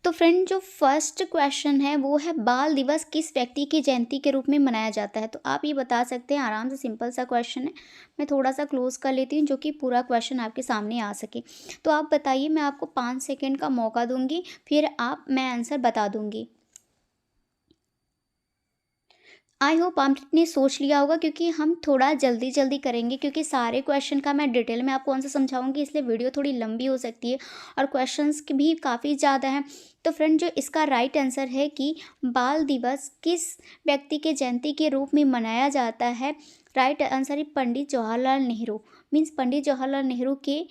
तो फ्रेंड जो first question है वो है बाल दिवस किस व्यक्ति की जयंती के रूप में मनाया जाता है। तो आप ये बता सकते हैं, आराम से, सिंपल सा क्वेश्चन है। मैं थोड़ा सा क्लोज कर लेती हूँ जो कि पूरा क्वेश्चन आपके सामने आ सके। तो आप बताइए, मैं आपको 5 सेकेंड का मौका दूंगी, फिर मैं आंसर बता दूंगी। आई होप आपने सोच लिया होगा, क्योंकि हम थोड़ा जल्दी जल्दी करेंगे, क्योंकि सारे क्वेश्चन का मैं डिटेल में आपको आंसर समझाऊंगी, इसलिए वीडियो थोड़ी लंबी हो सकती है और क्वेश्चंस भी काफ़ी ज़्यादा हैं। तो फ्रेंड, जो इसका राइट आंसर है कि बाल दिवस किस व्यक्ति के जयंती के रूप में मनाया जाता है, राइट आंसर है पंडित जवाहरलाल नेहरू। मीन्स पंडित जवाहरलाल नेहरू के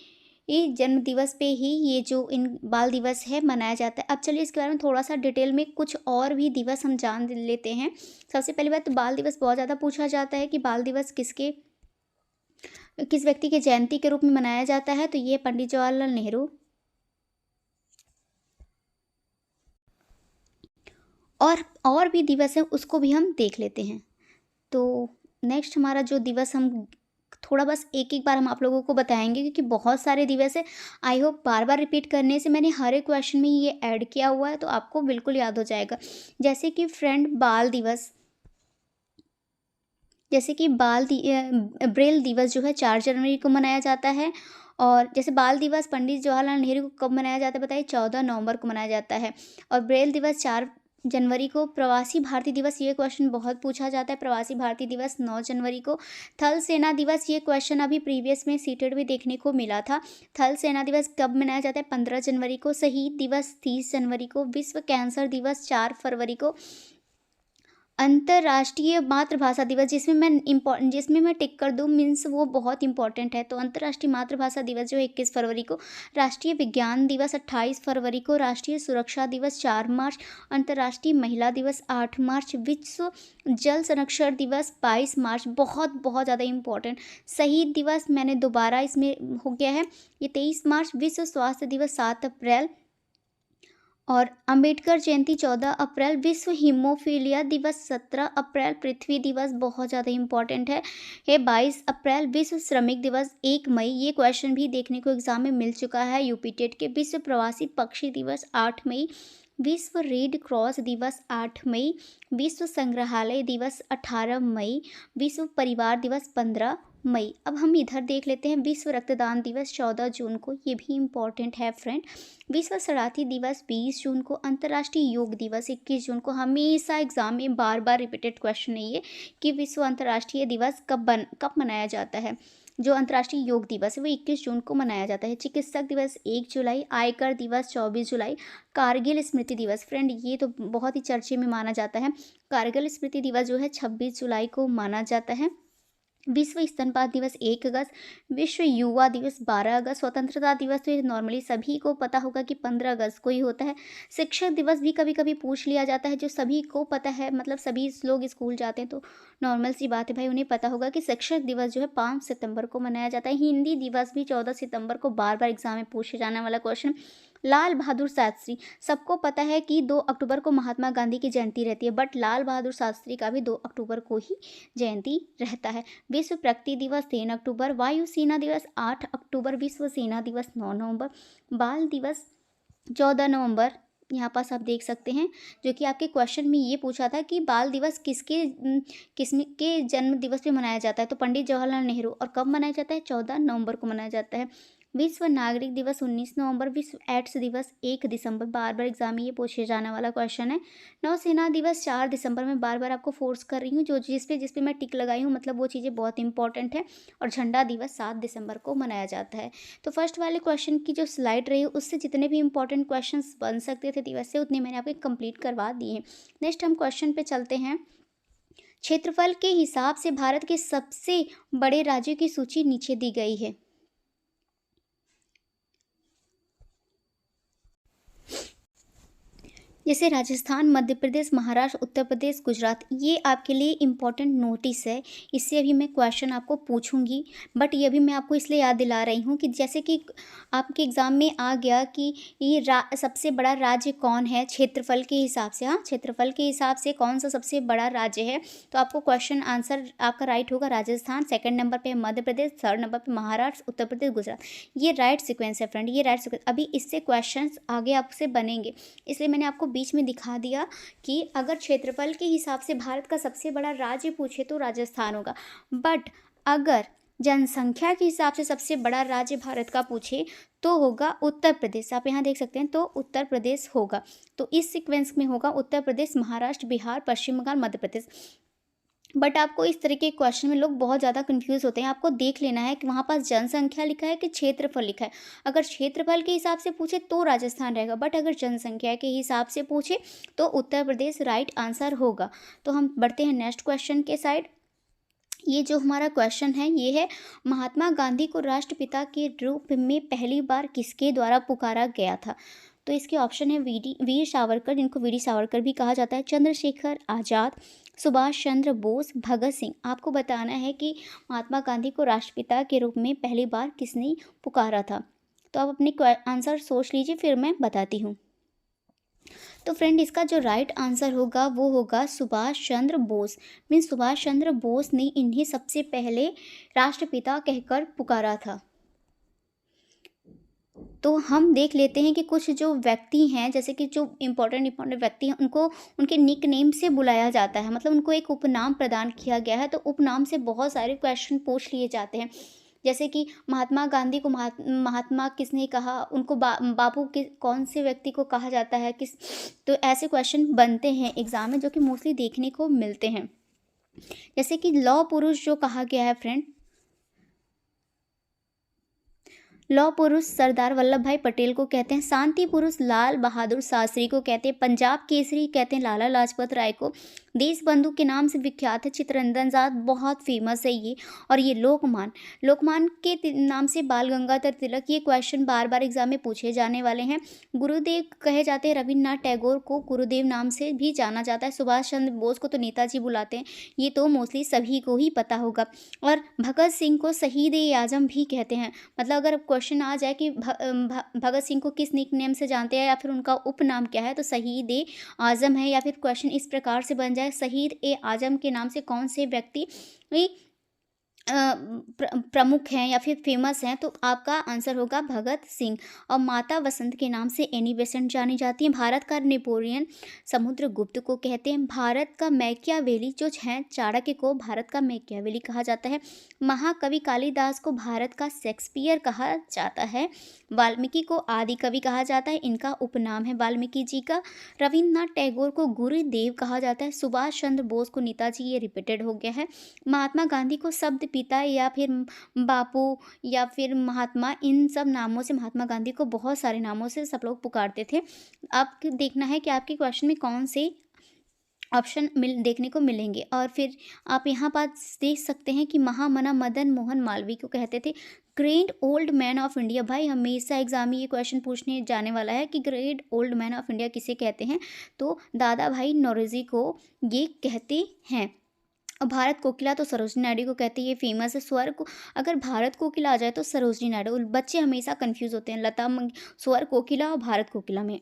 ये जन्म दिवस पे ही ये जो इन बाल दिवस है मनाया जाता है। अब चलिए इसके बारे में थोड़ा सा डिटेल में कुछ और भी दिवस हम जान लेते हैं। सबसे पहली बात तो बाल दिवस बहुत ज़्यादा पूछा जाता है कि बाल दिवस किस व्यक्ति के जयंती के रूप में मनाया जाता है। तो ये पंडित जवाहरलाल नेहरू। और भी दिवस हैं, उसको भी हम देख लेते हैं। तो नेक्स्ट हमारा जो दिवस, हम थोड़ा बस एक एक बार हम आप लोगों को बताएंगे, क्योंकि बहुत सारे दिवस है। I hope bar bar repeat करने से मैंने हर एक क्वेश्चन में ये ऐड किया हुआ है, तो आपको बिल्कुल याद हो जाएगा। जैसे कि फ्रेंड बाल दिवस, जैसे कि ब्रेल दिवस जो है 4 जनवरी को मनाया जाता है। और जैसे बाल दिवस पंडित जवाहरलाल नेहरू को कब मनाया जाता है बताइए, 14 नवंबर को मनाया जाता है। और ब्रेल दिवस 4 जनवरी को। प्रवासी भारतीय दिवस, ये क्वेश्चन बहुत पूछा जाता है, प्रवासी भारतीय दिवस 9 जनवरी को। थल सेना दिवस, ये क्वेश्चन अभी प्रीवियस में सीटेड में देखने को मिला था। थल सेना दिवस कब मनाया जाता है, 15 जनवरी को। शहीद दिवस 30 जनवरी को। विश्व कैंसर दिवस 4 फरवरी को। अंतर्राष्ट्रीय मातृभाषा दिवस, जिसमें मैं टिक कर दूँ, मीन्स वो बहुत इंपॉर्टेंट है। तो अंतर्राष्ट्रीय मातृभाषा दिवस जो है 21 फरवरी को। राष्ट्रीय विज्ञान दिवस 28 फरवरी को। राष्ट्रीय सुरक्षा दिवस 4 मार्च। अंतर्राष्ट्रीय महिला दिवस 8 मार्च। विश्व जल संरक्षण दिवस 22 मार्च, बहुत बहुत ज़्यादा इंपॉर्टेंट। शहीद दिवस मैंने दोबारा इसमें हो गया है, ये 23 मार्च। विश्व स्वास्थ्य दिवस 7 अप्रैल। और अंबेडकर जयंती 14 अप्रैल। विश्व हीमोफीलिया दिवस 17 अप्रैल। पृथ्वी दिवस बहुत ज़्यादा इंपॉर्टेंट है 22 अप्रैल। विश्व श्रमिक दिवस 1 मई, ये क्वेश्चन भी देखने को एग्जाम में मिल चुका है यूपी टेट के। विश्व प्रवासी पक्षी दिवस 8 मई। विश्व रेड क्रॉस दिवस 8 मई। विश्व संग्रहालय दिवस 18 मई। विश्व परिवार दिवस 15 मई। अब हम इधर देख लेते हैं, विश्व रक्तदान दिवस 14 जून को, ये भी इम्पॉर्टेंट है फ्रेंड। विश्व शरणार्थी दिवस 20 जून को। अंतर्राष्ट्रीय योग दिवस 21 जून को। हमेशा एग्जाम में बार बार रिपीटेड क्वेश्चन है ये, कि विश्व अंतर्राष्ट्रीय दिवस कब मनाया जाता है। जो अंतर्राष्ट्रीय योग दिवस है वो 21 जून को मनाया जाता है। चिकित्सक दिवस 1 जुलाई। आयकर दिवस 24 जुलाई। कारगिल स्मृति दिवस, फ्रेंड ये तो बहुत ही चर्चे में माना जाता है। कारगिल स्मृति दिवस जो है 26 जुलाई को माना जाता है। विश्व स्तनपान दिवस 1 अगस्त। विश्व युवा दिवस 12 अगस्त। स्वतंत्रता दिवस तो ये नॉर्मली सभी को पता होगा कि 15 अगस्त को ही होता है। शिक्षक दिवस भी कभी कभी पूछ लिया जाता है, जो सभी को पता है, मतलब सभी लोग स्कूल जाते हैं तो नॉर्मल सी बात है भाई, उन्हें पता होगा कि शिक्षक दिवस जो है 5 सितंबर को मनाया जाता है। हिंदी दिवस भी 14 सितंबर को, बार बार एग्जाम में पूछे जाने वाला क्वेश्चन। लाल बहादुर शास्त्री, सबको पता है कि 2 अक्टूबर को महात्मा गांधी की जयंती रहती है, बट लाल बहादुर शास्त्री का भी 2 अक्टूबर को ही जयंती रहता है। विश्व प्रकृति दिवस 3 अक्टूबर। वायु सेना दिवस 8 अक्टूबर। विश्व सेना दिवस 9 नवंबर। बाल दिवस 14 नवंबर। यहाँ पास आप देख सकते हैं, जो कि आपके क्वेश्चन में ये पूछा था कि बाल दिवस किसके जन्म दिवस पे मनाया जाता है। तो पंडित जवाहरलाल नेहरू। और कब मनाया जाता है, 14 नवंबर को मनाया जाता है। विश्व नागरिक दिवस 19 नवंबर। विश्व एड्स दिवस 1 दिसंबर, बार बार एग्जाम में ये पूछे जाने वाला क्वेश्चन है। नौसेना दिवस 4 दिसंबर में, बार बार आपको फोर्स कर रही हूँ, जो जिस पे मैं टिक लगाई हूँ, मतलब वो चीज़ें बहुत इंपॉर्टेंट है। और झंडा दिवस 7 दिसंबर को मनाया जाता है। तो फर्स्ट वाले क्वेश्चन की जो स्लाइड रही उससे जितने भी इंपॉर्टेंट क्वेश्चंस बन सकते थे दिवस से, उतने मैंने आपको कंप्लीट करवा दिए हैं। नेक्स्ट हम क्वेश्चन पे चलते हैं। क्षेत्रफल के हिसाब से भारत के सबसे बड़े राज्यों की सूची नीचे दी गई है। जैसे राजस्थान, मध्य प्रदेश, महाराष्ट्र, उत्तर प्रदेश, गुजरात, ये आपके लिए इम्पोर्टेंट नोटिस है। इससे अभी मैं क्वेश्चन आपको पूछूंगी, बट ये भी मैं आपको इसलिए याद दिला रही हूँ कि जैसे कि आपके एग्ज़ाम में आ गया कि ये सबसे बड़ा राज्य कौन है क्षेत्रफल के हिसाब से। हाँ, क्षेत्रफल के हिसाब से कौन सा सबसे बड़ा राज्य है, तो आपको क्वेश्चन आंसर आपका राइट होगा राजस्थान, सेकंड नंबर पे है मध्य प्रदेश, थर्ड नंबर पे महाराष्ट्र, उत्तर प्रदेश, गुजरात। ये राइट सीक्वेंस है फ्रेंड, ये राइट सीक्वेंस। अभी इससे क्वेश्चंस आगे आपसे बनेंगे, इसलिए मैंने आपको बीच में दिखा दिया कि अगर क्षेत्रफल के हिसाब से भारत का सबसे बड़ा राज्य पूछे तो राजस्थान होगा, बट अगर जनसंख्या के हिसाब से सबसे बड़ा राज्य भारत का पूछे तो होगा उत्तर प्रदेश। आप यहाँ देख सकते हैं, तो उत्तर प्रदेश होगा। तो इस सीक्वेंस में होगा उत्तर प्रदेश, महाराष्ट्र, बिहार, पश्चिम बंगाल, मध्य प्रदेश। बट आपको इस तरह के क्वेश्चन में लोग बहुत ज़्यादा कंफ्यूज होते हैं। आपको देख लेना है कि वहाँ पास जनसंख्या लिखा है कि क्षेत्रफल लिखा है। अगर क्षेत्रफल के हिसाब से पूछे तो राजस्थान रहेगा, बट अगर जनसंख्या के हिसाब से पूछे तो उत्तर प्रदेश राइट आंसर होगा। तो हम बढ़ते हैं नेक्स्ट क्वेश्चन के साइड। ये जो हमारा क्वेश्चन है ये है, महात्मा गांधी को राष्ट्रपिता के रूप में पहली बार किसके द्वारा पुकारा गया था। तो इसके ऑप्शन है वीर सावरकर, जिनको वीर सावरकर भी कहा जाता है, चंद्रशेखर आज़ाद, सुभाष चंद्र बोस, भगत सिंह। आपको बताना है कि महात्मा गांधी को राष्ट्रपिता के रूप में पहली बार किसने पुकारा था। तो आप अपने आंसर सोच लीजिए, फिर मैं बताती हूँ। तो फ्रेंड, इसका जो राइट आंसर होगा वो होगा सुभाष चंद्र बोस। मीन्स सुभाष चंद्र बोस ने इन्हें सबसे पहले राष्ट्रपिता कहकर पुकारा था। तो हम देख लेते हैं कि कुछ जो व्यक्ति हैं, जैसे कि जो इम्पोर्टेंट व्यक्ति हैं, उनको उनके निक नेम से बुलाया जाता है, मतलब उनको एक उपनाम प्रदान किया गया है। तो उपनाम से बहुत सारे क्वेश्चन पूछ लिए जाते हैं। जैसे कि महात्मा गांधी को महात्मा किसने कहा, उनको बापू कौन से व्यक्ति को कहा जाता है, किस। तो ऐसे क्वेश्चन बनते हैं एग्जाम में, जो कि मोस्टली देखने को मिलते हैं। जैसे कि लौह पुरुष जो कहा गया है फ्रेंड, लौह पुरुष सरदार वल्लभ भाई पटेल को कहते हैं, शांति पुरुष लाल बहादुर शास्त्री को कहते हैं, पंजाब केसरी कहते हैं लाला लाजपत राय को, देश बंधु के नाम से विख्यात है चित्तरंजन आजाद, बहुत फेमस है ये। और ये लोकमान के नाम से बाल गंगाधर तिलक। ये क्वेश्चन बार बार एग्जाम में पूछे जाने वाले हैं। गुरुदेव कहे जाते हैं, रविन्द्रनाथ टैगोर को गुरुदेव नाम से भी जाना जाता है, सुभाष चंद्र बोस को तो नेताजी बुलाते हैं, ये तो मोस्टली सभी को ही पता होगा। और भगत सिंह को शहीद ए आजम भी कहते हैं। मतलब अगर क्वेश्चन आ जाए कि भगत सिंह को किस निक नेम से जानते हैं या फिर उनका उपनाम क्या है, तो शहीद ए आजम है। या फिर क्वेश्चन इस प्रकार से बन जाए, शहीद ए आजम के नाम से कौन से व्यक्ति प्रमुख हैं या फिर फेमस हैं, तो आपका आंसर होगा भगत सिंह। और माता वसंत के नाम से एनी बेसेंट जानी जाती हैं। भारत का नेपोलियन समुद्रगुप्त को कहते हैं। भारत का मैकियावेली जो है, चाणक्य को भारत का मैकियावेली कहा जाता है। महाकवि कालिदास को भारत का शेक्सपियर कहा जाता है। वाल्मीकि को आदि कवि कहा जाता है, इनका उपनाम है वाल्मीकि जी का। रविन्द्रनाथ टैगोर को गुरुदेव कहा जाता है। सुभाष चंद्र बोस को नेताजी, ये रिपीटेड हो गया है। महात्मा गांधी को शब्द पिता या फिर बापू या फिर महात्मा, इन सब नामों से, महात्मा गांधी को बहुत सारे नामों से सब लोग पुकारते थे। आपको देखना है कि आपके क्वेश्चन में कौन से ऑप्शन देखने को मिलेंगे। और फिर आप यहाँ पर देख सकते हैं कि महामना मदन मोहन मालवीय को कहते थे great old man of India. भाई हमेशा एग्जाम में ये क्वेश्चन पूछने जाने वाला है कि great old man of India किसे कहते हैं, तो दादा भाई नौरोजी को ये कहते हैं। और भारत कोकिला तो सरोजिनी नायडू को कहते हैं, ये फेमस है। स्वर को अगर भारत कोकिला आ जाए तो सरोजिनी नायडू। बच्चे हमेशा कंफ्यूज होते हैं स्वर कोकिला और भारत कोकिला में।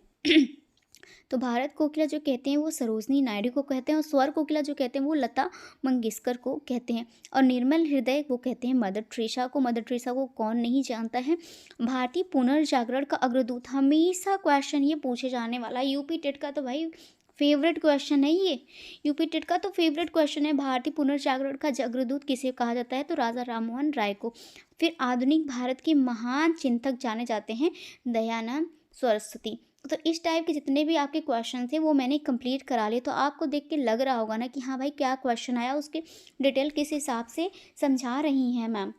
तो भारत कोकिला जो कहते हैं वो सरोजिनी नायडू को कहते हैं, और स्वर कोकिला जो कहते हैं वो लता मंगेशकर को कहते हैं। और निर्मल हृदय वो कहते हैं मदर टेरेसा को। मदर टेरेसा को कौन नहीं जानता है। भारतीय पुनर्जागरण का अग्रदूत, हमेशा क्वेश्चन ये पूछे जाने वाला है। यूपी टेट का तो भाई फेवरेट क्वेश्चन है ये, यूपी टेट का तो फेवरेट क्वेश्चन है। भारतीय पुनर्जागरण का अग्रदूत किसे कहा जाता है, तो राजा राममोहन राय को। फिर आधुनिक भारत के महान चिंतक जाने जाते हैं दयानंद सरस्वती। तो इस टाइप के जितने भी आपके क्वेश्चन थे वो मैंने कंप्लीट करा लिए। तो आपको देख के लग रहा होगा ना कि हाँ भाई क्या क्वेश्चन आया, उसके डिटेल किस हिसाब से समझा रही हैं मैम।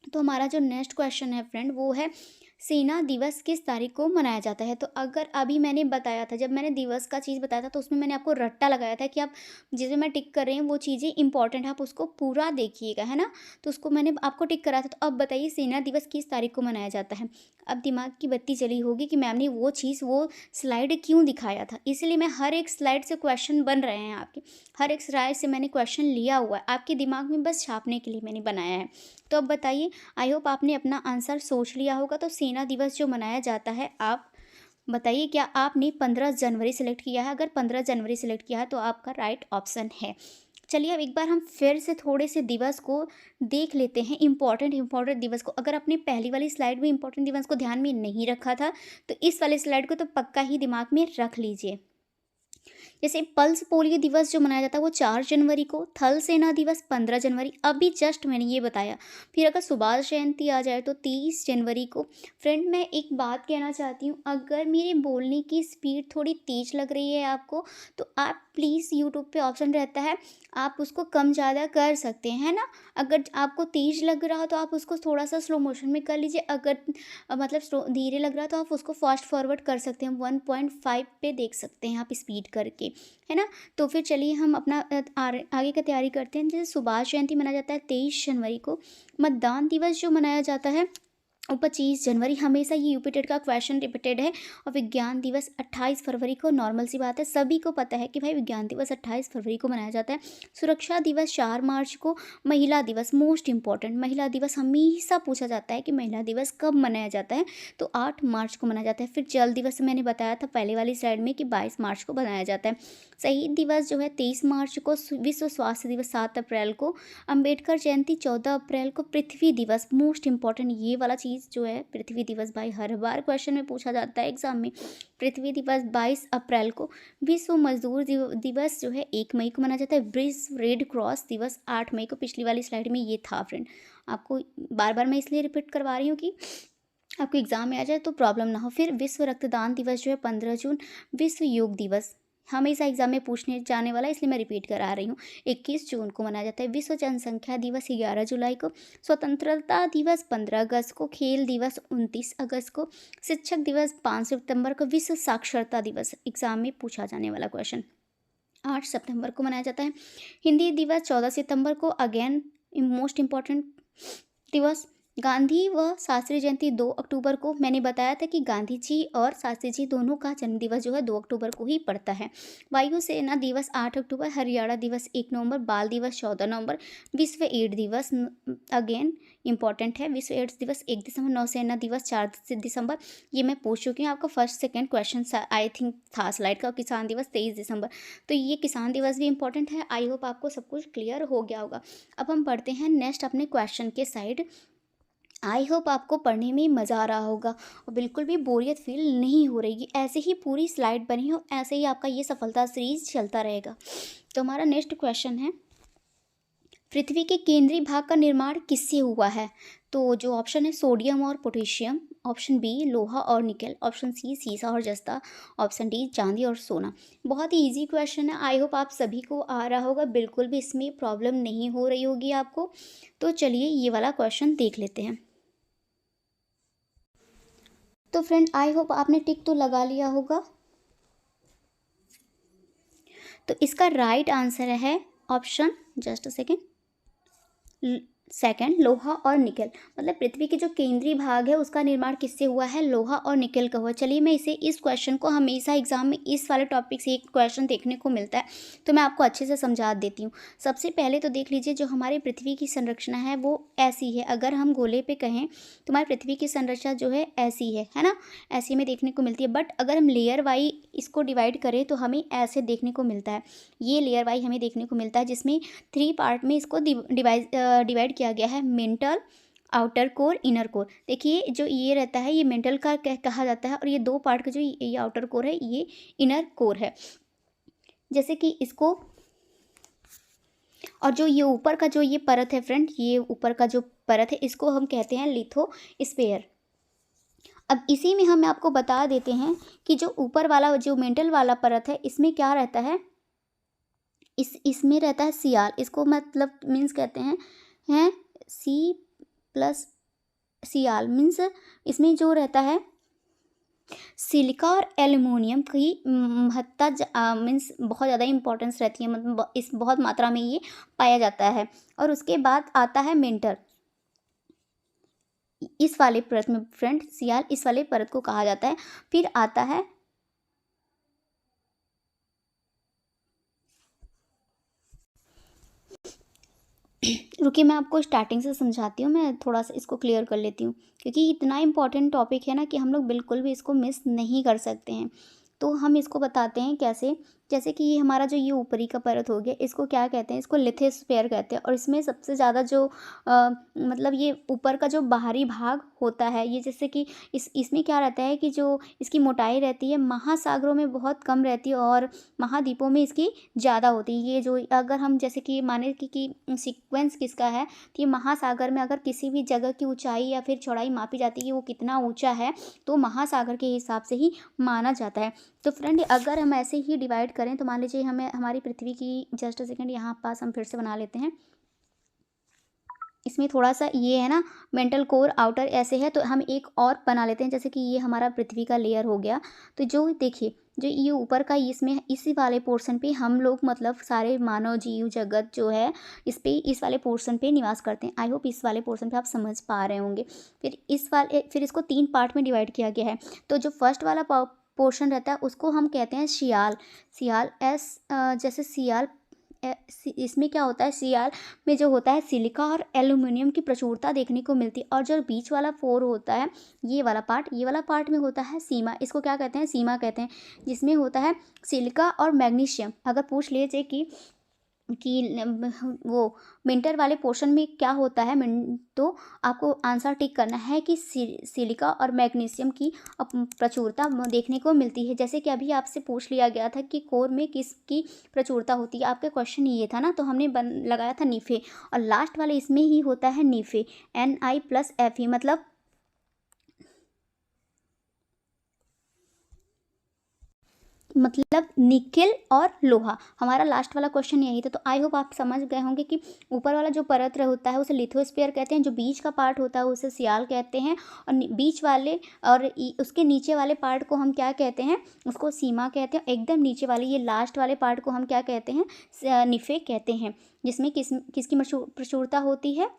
तो हमारा जो नेक्स्ट क्वेश्चन है फ्रेंड वो है सेना दिवस किस तारीख को मनाया जाता है? तो अगर अभी मैंने बताया था, जब मैंने दिवस का चीज़ बताया था तो उसमें मैंने आपको रट्टा लगाया था कि आप जिसे मैं टिक कर रही हूँ वो चीज़ें इंपॉर्टेंट है, आप उसको पूरा देखिएगा, है ना? तो उसको मैंने आपको टिक कराया था। तो अब बताइए सेना दिवस किस तारीख को मनाया जाता है? अब दिमाग की बत्ती जली होगी कि मैम ने वो चीज़, वो स्लाइड क्यों दिखाया था? इसीलिए मैं हर एक स्लाइड से क्वेश्चन बन रहे हैं आपके। हर एक स्लाइड से मैंने क्वेश्चन लिया हुआ है, आपके दिमाग में बस छापने के लिए मैंने बनाया है। तो अब बताइए, आई होप आपने अपना आंसर सोच लिया होगा। तो सेना दिवस जो मनाया जाता है, आप बताइए क्या आपने 15 जनवरी सेलेक्ट किया है? अगर 15 जनवरी सेलेक्ट किया है तो आपका राइट ऑप्शन है। चलिए अब एक बार हम फिर से थोड़े से दिवस को देख लेते हैं, इम्पॉर्टेंट दिवस को। अगर आपने पहली वाली स्लाइड में इम्पॉर्टेंट दिवस को ध्यान में नहीं रखा था तो इस वाली स्लाइड को तो पक्का ही दिमाग में रख लीजिए। जैसे पल्स पोलियो दिवस जो मनाया जाता है वो 4 जनवरी को, थल सेना दिवस 15 जनवरी, अभी जस्ट मैंने ये बताया। फिर अगर सुभाष जयंती आ जाए तो 30 जनवरी को। फ्रेंड मैं एक बात कहना चाहती हूँ, अगर मेरे बोलने की स्पीड थोड़ी तेज़ लग रही है आपको तो आप प्लीज़ यूट्यूब पे ऑप्शन रहता है, आप उसको कम ज़्यादा कर सकते हैं, है ना? अगर आपको तेज़ लग रहा हो तो आप उसको थोड़ा सा स्लो मोशन में कर लीजिए, अगर मतलब स्लो धीरे लग रहा है तो आप उसको फास्ट फॉरवर्ड कर सकते हैं, 1.5 पे देख सकते हैं आप स्पीड करके, है ना? तो फिर चलिए हम अपना आगे का तैयारी करते हैं। जैसे सुभाष जयंती मनाया जाता है 23 जनवरी को। मतदान दिवस जो मनाया जाता है वो 25 जनवरी, हमेशा ये यूपी टेट का क्वेश्चन रिपीटेड है। और विज्ञान दिवस 28 फरवरी को, नॉर्मल सी बात है, सभी को पता है कि भाई विज्ञान दिवस 28 फरवरी को मनाया जाता है। सुरक्षा दिवस 4 मार्च को। महिला दिवस मोस्ट इंपॉर्टेंट, महिला दिवस हमेशा पूछा जाता है कि महिला दिवस कब मनाया जाता है, तो 8 मार्च को मनाया जाता है। फिर जल दिवस मैंने बताया था पहले वाली स्लाइड में कि 22 मार्च को मनाया जाता है। शहीद दिवस जो है 23 मार्च को। विश्व स्वास्थ्य दिवस 7 अप्रैल को। अंबेडकर जयंती 14 अप्रैल को। पृथ्वी दिवस मोस्ट इंपॉर्टेंट, ये वाला चीज़ जो है पृथ्वी दिवस, भाई हर बार क्वेश्चन में पूछा जाता है एग्जाम में। पृथ्वी दिवस 22 अप्रैल को। विश्व मजदूर दिवस जो है 1 मई को मनाया जाता है। विश्व रेड क्रॉस दिवस 8 मई को। पिछली वाली स्लाइड में ये था फ्रेंड, आपको बार बार मैं इसलिए रिपीट करवा रही हूँ कि आपको एग्जाम में आ जाए तो प्रॉब्लम ना हो। फिर विश्व रक्तदान दिवस जो है 15 जून। विश्व योग दिवस हमेशा एग्जाम में पूछने जाने वाला, इसलिए मैं रिपीट करा रही हूँ, 21 जून को मनाया जाता है। विश्व जनसंख्या दिवस 11 जुलाई को। स्वतंत्रता दिवस 15 अगस्त को। खेल दिवस 29 अगस्त को। शिक्षक दिवस 5 सितंबर को। विश्व साक्षरता दिवस एग्जाम में पूछा जाने वाला क्वेश्चन 8 सितंबर को मनाया जाता है। हिंदी दिवस 14 सितंबर को, अगेन मोस्ट इम्पॉर्टेंट दिवस। गांधी व शास्त्री जयंती 2 अक्टूबर को। मैंने बताया था कि गांधी जी और शास्त्री जी दोनों का जन्मदिवस जो है 2 अक्टूबर को ही पड़ता है। वायुसेना दिवस 8 अक्टूबर। हरियाणा दिवस 1 नवंबर। बाल दिवस 14 नवंबर। विश्व एड्स दिवस अगेन इंपॉर्टेंट है। विश्व एड्स दिवस 1 दिसंबर। नौसेना दिवस 4 दिसंबर। ये मैं पूछ चुकी हूँ, आपका first second question I think था स्लाइड का। किसान दिवस 23 दिसंबर। तो ये किसान दिवस भी इंपॉर्टेंट है। आई होप आपको सब कुछ क्लियर हो गया होगा। अब हम बढ़ते हैं नेक्स्ट अपने क्वेश्चन के साइड। आई होप आपको पढ़ने में मज़ा आ रहा होगा और बिल्कुल भी बोरियत फील नहीं हो रही। ऐसे ही पूरी स्लाइड बनी हो, ऐसे ही आपका ये सफलता सीरीज चलता रहेगा। तो हमारा नेक्स्ट क्वेश्चन है, पृथ्वी के केंद्रीय भाग का निर्माण किससे हुआ है? तो जो ऑप्शन है सोडियम और पोटेशियम। ऑप्शन बी लोहा और निकल। ऑप्शन सी सीसा और जस्ता। ऑप्शन डी चांदी और सोना। बहुत ही इजी क्वेश्चन है, आई होप आप सभी को आ रहा होगा, बिल्कुल भी इसमें प्रॉब्लम नहीं हो रही होगी आपको। तो चलिए ये वाला क्वेश्चन देख लेते हैं। तो फ्रेंड आई होप आपने टिक तो लगा लिया होगा। तो इसका राइट आंसर है option, just a second, second लोहा और निकल। मतलब पृथ्वी के जो केंद्रीय भाग है उसका निर्माण किससे हुआ है? लोहा और निकल का हुआ। चलिए मैं इस क्वेश्चन को हमेशा एग्जाम में इस वाले टॉपिक से एक क्वेश्चन देखने को मिलता है, तो मैं आपको अच्छे से समझा देती हूँ। सबसे पहले तो देख लीजिए, जो हमारी पृथ्वी की संरचना है वो ऐसी है। अगर हम गोले पे कहें तो हमारी पृथ्वी की संरचना जो है ऐसी है ना, ऐसी में देखने को मिलती है। बट अगर हम लेयर वाई इसको डिवाइड करें तो हमें ऐसे देखने को मिलता है। ये लेयर वाई हमें देखने को मिलता है, जिसमें 3 पार्ट में इसको डिवाइड किया गया है, mental, outer core, inner core. देखिए जो ये रहता है ये मेंटल का कहा जाता है, और ये 2 पार्ट का जो ये आउटर कोर है ये इनर कोर है। जैसे कि इसको, और जो ये ऊपर का जो ये परत है फ्रेंड, ये ऊपर का जो परत है इसको हम कहते हैं लिथोस्फीयर। अब इसी में हम आपको बता देते हैं कि जो ऊपर वाला जो मेंटल वाला परत है इसमें क्या रहता है, इसमें रहता है सियाल। इसको मतलब मीन्स कहते हैं C++ सियाल मीन्स इसमें जो रहता है सिलिका और एल्युमिनियम की महत्ता मीन्स बहुत ज़्यादा इंपॉर्टेंस रहती है, मतलब इस बहुत मात्रा में ये पाया जाता है। और उसके बाद आता है मेंटर, इस वाले परत में फ्रेंड सियाल इस वाले परत को कहा जाता है। फिर आता है रुकिए मैं आपको स्टार्टिंग से समझाती हूँ, मैं थोड़ा सा इसको क्लियर कर लेती हूँ, क्योंकि इतना इम्पॉर्टेंट टॉपिक है ना कि हम लोग बिल्कुल भी इसको मिस नहीं कर सकते हैं। तो हम इसको बताते हैं कैसे, जैसे कि ये हमारा जो ये ऊपरी का परत हो गया, इसको क्या कहते हैं, इसको लिथोस्फीयर कहते हैं। और इसमें सबसे ज़्यादा जो मतलब ये ऊपर का जो बाहरी भाग होता है, ये जैसे कि इसमें क्या रहता है कि जो इसकी मोटाई रहती है महासागरों में बहुत कम रहती है और महाद्वीपों में इसकी ज़्यादा होती है। ये जो अगर हम जैसे कि माने कि सीक्वेंस किसका है, कि महासागर में अगर किसी भी जगह की ऊंचाई या फिर चौड़ाई मापी जाती है कि वो कितना ऊंचा है, तो महासागर के हिसाब से ही माना जाता है। तो फ्रेंड अगर हम ऐसे ही डिवाइड करें तो मान लीजिए हमें हमारी पृथ्वी की जस्ट सेकंड यहाँ पास हम फिर से बना लेते हैं। इसमें थोड़ा सा ये है ना मेंटल कोर आउटर ऐसे है, तो हम एक और बना लेते हैं, जैसे कि ये हमारा पृथ्वी का लेयर हो गया। तो जो देखिए जो ये ऊपर का इसमें इसी वाले पोर्शन पे हम लोग मतलब सारे मानव जीव जगत जो है इस वाले पोर्शन पे निवास करते हैं। आई होप इस वाले पोर्शन पे आप समझ पा रहे होंगे। फिर इसको 3 पार्ट में डिवाइड किया गया है। तो जो फर्स्ट वाला पोर्शन रहता है उसको हम कहते हैं सियाल। सियाल जैसे सियाल इसमें क्या होता है, सियाल में जो होता है सिलिका और एल्युमिनियम की प्रचुरता देखने को मिलती है। और जो बीच वाला फोर होता है ये वाला पार्ट में होता है सीमा, इसको क्या कहते हैं, सीमा कहते हैं, जिसमें होता है सिलिका और मैग्नीशियम। अगर पूछ लीजिए कि वो मिंटर वाले पोर्शन में क्या होता है, तो आपको आंसर टिक करना है कि सिलिका और मैग्नीशियम की प्रचुरता देखने को मिलती है। जैसे कि अभी आपसे पूछ लिया गया था कि कोर में किसकी प्रचुरता होती है, आपका क्वेश्चन ये था ना, तो हमने लगाया था निफे, और लास्ट वाले इसमें ही होता है निफे, Ni+Fe मतलब निकेल और लोहा। हमारा लास्ट वाला क्वेश्चन यही था। तो आई होप आप समझ गए होंगे कि ऊपर वाला जो परत होता है उसे लिथोस्फीयर कहते हैं, जो बीच का पार्ट होता है उसे सियाल कहते हैं, और बीच वाले और उसके नीचे वाले पार्ट को हम क्या कहते हैं, उसको सीमा कहते हैं। एकदम नीचे वाले ये लास्ट वाले पार्ट को हम क्या कहते हैं, निफे कहते हैं, जिसमें किसकी प्रचुरता होती है,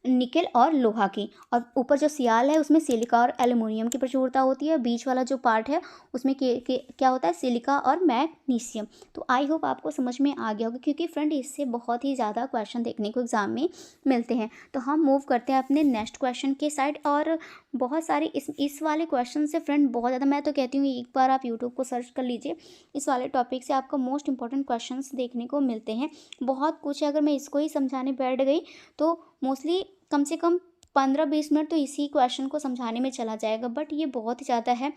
निकेल और लोहा की। और ऊपर जो सियाल है उसमें सिलिका और एल्युमिनियम की प्रचुरता होती है। बीच वाला जो पार्ट है उसमें क्या होता है, सिलिका और मैग्नीशियम। तो आई होप आपको समझ में आ गया होगा, क्योंकि फ्रेंड इससे बहुत ही ज़्यादा क्वेश्चन देखने को एग्जाम में मिलते हैं। तो हम मूव करते हैं अपने नेक्स्ट क्वेश्चन के साइड। और बहुत सारे इस वाले क्वेश्चन से फ्रेंड बहुत ज़्यादा, मैं तो कहती हूँ एक बार आप यूट्यूब को सर्च कर लीजिए, इस वाले टॉपिक से आपको मोस्ट इंपॉर्टेंट क्वेश्चन देखने को मिलते हैं। बहुत कुछ है, अगर मैं इसको ही समझाने बैठ गई तो मोस्टली कम से कम 15-20 मिनट तो इसी क्वेश्चन को समझाने में चला जाएगा। बट ये बहुत ही ज़्यादा है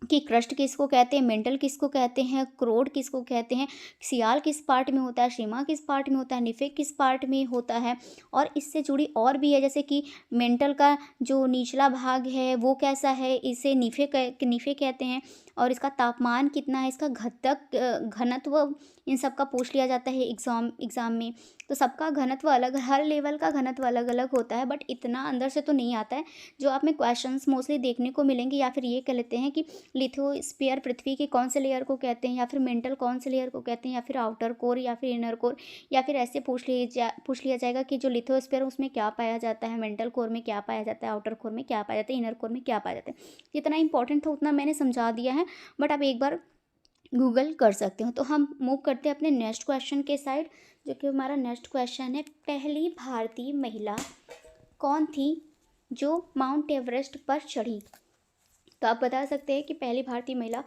कि क्रस्ट किसको कहते हैं, मेंटल किसको कहते हैं, क्रोड किसको कहते हैं, सियाल किस पार्ट में होता है, सीमा किस पार्ट में होता है, निफे किस पार्ट में होता है। और इससे जुड़ी और भी है, जैसे कि मेंटल का जो निचला भाग है वो कैसा है, इसे निफे कहते हैं। और इसका तापमान कितना है, इसका घनत्व, इन सब का पूछ लिया जाता है एग्ज़ाम में। तो सबका घनत्व अलग, हर लेवल का घनत्व अलग अलग होता है, बट इतना अंदर से तो नहीं आता है जो आप में क्वेश्चंस मोस्टली देखने को मिलेंगे। या फिर ये कह लेते हैं कि लिथोस्फीयर पृथ्वी के कौन से लेयर को कहते हैं, या फिर मेंटल कौन से लेयर को कहते हैं, या फिर आउटर कोर या फिर इनर कोर, या फिर ऐसे पूछ लिया जाएगा कि जो लिथोस्फीयर उसमें क्या पाया जाता है, मेंटल कोर में क्या पाया जाता है, आउटर कोर में क्या पाया जाता है, इनर कोर में क्या पाया जाता है। जितना इंपॉर्टेंट था उतना मैंने समझा दिया है, बट आप एक बार गूगल कर सकते हो। तो हम मूव करते हैं अपने नेक्स्ट क्वेश्चन के साइड, जो कि हमारा नेक्स्ट क्वेश्चन है, पहली भारतीय महिला कौन थी जो माउंट एवरेस्ट पर चढ़ी। तो आप बता सकते हैं कि पहली भारतीय महिला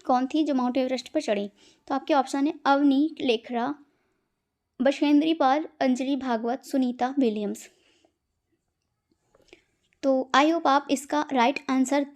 कौन थी जो माउंट एवरेस्ट पर चढ़ी। तो आपके ऑप्शन है अवनी लेखरा, बछेंद्री पाल, अंजलि भागवत, सुनीता विलियम्स। तो आई होप आप इसका राइट आंसर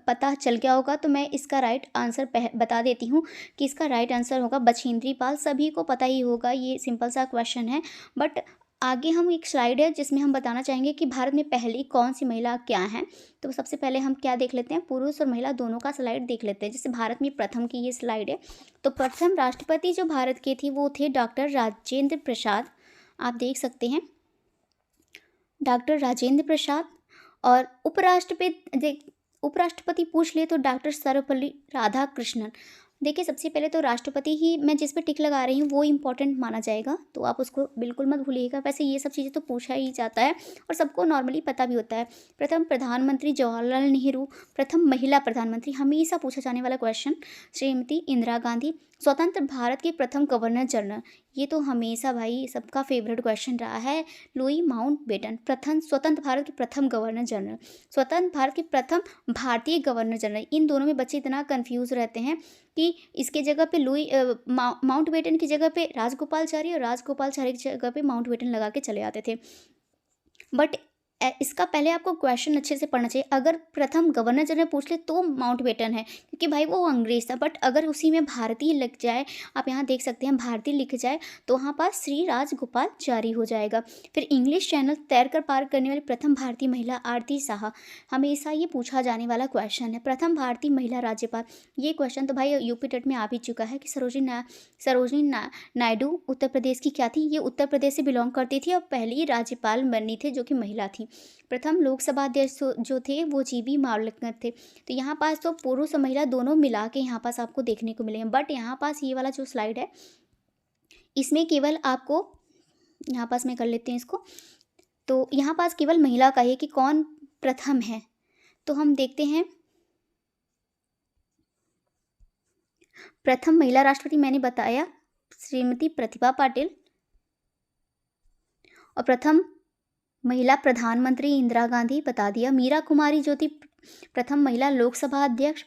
पता चल गया होगा। तो मैं इसका राइट आंसर बता देती हूँ कि इसका राइट आंसर होगा बछेंद्री पाल। सभी को पता ही होगा, ये सिंपल सा क्वेश्चन है। बट आगे हम एक स्लाइड है जिसमें हम बताना चाहेंगे कि भारत में पहली कौन सी महिला क्या है। तो सबसे पहले हम क्या देख लेते हैं, पुरुष और महिला दोनों का स्लाइड देख लेते हैं। जैसे भारत में प्रथम की ये स्लाइड है, तो प्रथम राष्ट्रपति जो भारत के थी वो थे डॉक्टर राजेंद्र प्रसाद। आप देख सकते हैं डॉक्टर राजेंद्र प्रसाद। और उपराष्ट्रपति पूछ ले तो डॉक्टर सर्वपल्ली राधाकृष्णन। देखिए, सबसे पहले तो राष्ट्रपति ही मैं जिस पे टिक लगा रही हूँ वो इम्पोर्टेंट माना जाएगा, तो आप उसको बिल्कुल मत भूलिएगा। वैसे ये सब चीज़ें तो पूछा ही जाता है और सबको नॉर्मली पता भी होता है। प्रथम प्रधानमंत्री जवाहरलाल नेहरू। प्रथम महिला प्रधानमंत्री, हमेशा पूछा जाने वाला क्वेश्चन, श्रीमती इंदिरा गांधी। स्वतंत्र भारत के प्रथम गवर्नर जनरल, ये तो हमेशा भाई सबका फेवरेट क्वेश्चन रहा है, लुई माउंटबेटन। प्रथम स्वतंत्र भारत के प्रथम गवर्नर जनरल, स्वतंत्र भारत के प्रथम भारतीय गवर्नर जनरल। इन दोनों में बच्चे इतना कंफ्यूज रहते हैं कि इसके जगह पे माउंटबेटन की जगह पे राजगोपालचारी और राजगोपालचारी की जगह पे माउंटबेटन लगा के चले आते थे। बट इसका पहले आपको क्वेश्चन अच्छे से पढ़ना चाहिए। अगर प्रथम गवर्नर जनरल पूछ ले तो माउंटबेटन है, क्योंकि भाई वो अंग्रेज था। बट अगर उसी में भारतीय लिख जाए, आप यहाँ देख सकते हैं भारतीय लिख जाए, तो वहाँ पास श्री राजगोपालचारी हो जाएगा। फिर इंग्लिश चैनल तैरकर पार करने वाली प्रथम भारतीय महिला आरती साहा, हमेशा ये पूछा जाने वाला क्वेश्चन है। प्रथम भारतीय महिला राज्यपाल, ये क्वेश्चन तो भाई यूपी टेट में आ भी चुका है कि सरोजिनी नायडू उत्तर प्रदेश की क्या थी, ये उत्तर प्रदेश से बिलोंग करती थी और पहली राज्यपाल बनी थी जो कि महिला थी। प्रथम लोकसभा अध्यक्ष जो थे वो जीबी मावलकर थे। तो यहाँ पास तो पुरुष और महिला दोनों मिला के यहाँ पास आपको देखने को मिलेंगे। बट यहाँ पास ये वाला जो स्लाइड है इसमें केवल आपको, यहाँ पास मैं कर लेते हैं इसको, तो यहाँ पास केवल महिला का है कि कौन प्रथम है। तो हम देखते हैं, प्रथम महिला राष्ट्रपति मैंने बताया श्रीमती प्रतिभा पाटिल, और प्रथम महिला प्रधानमंत्री इंदिरा गांधी बता दिया। मीरा कुमारी जो थी प्रथम महिला लोकसभा अध्यक्ष,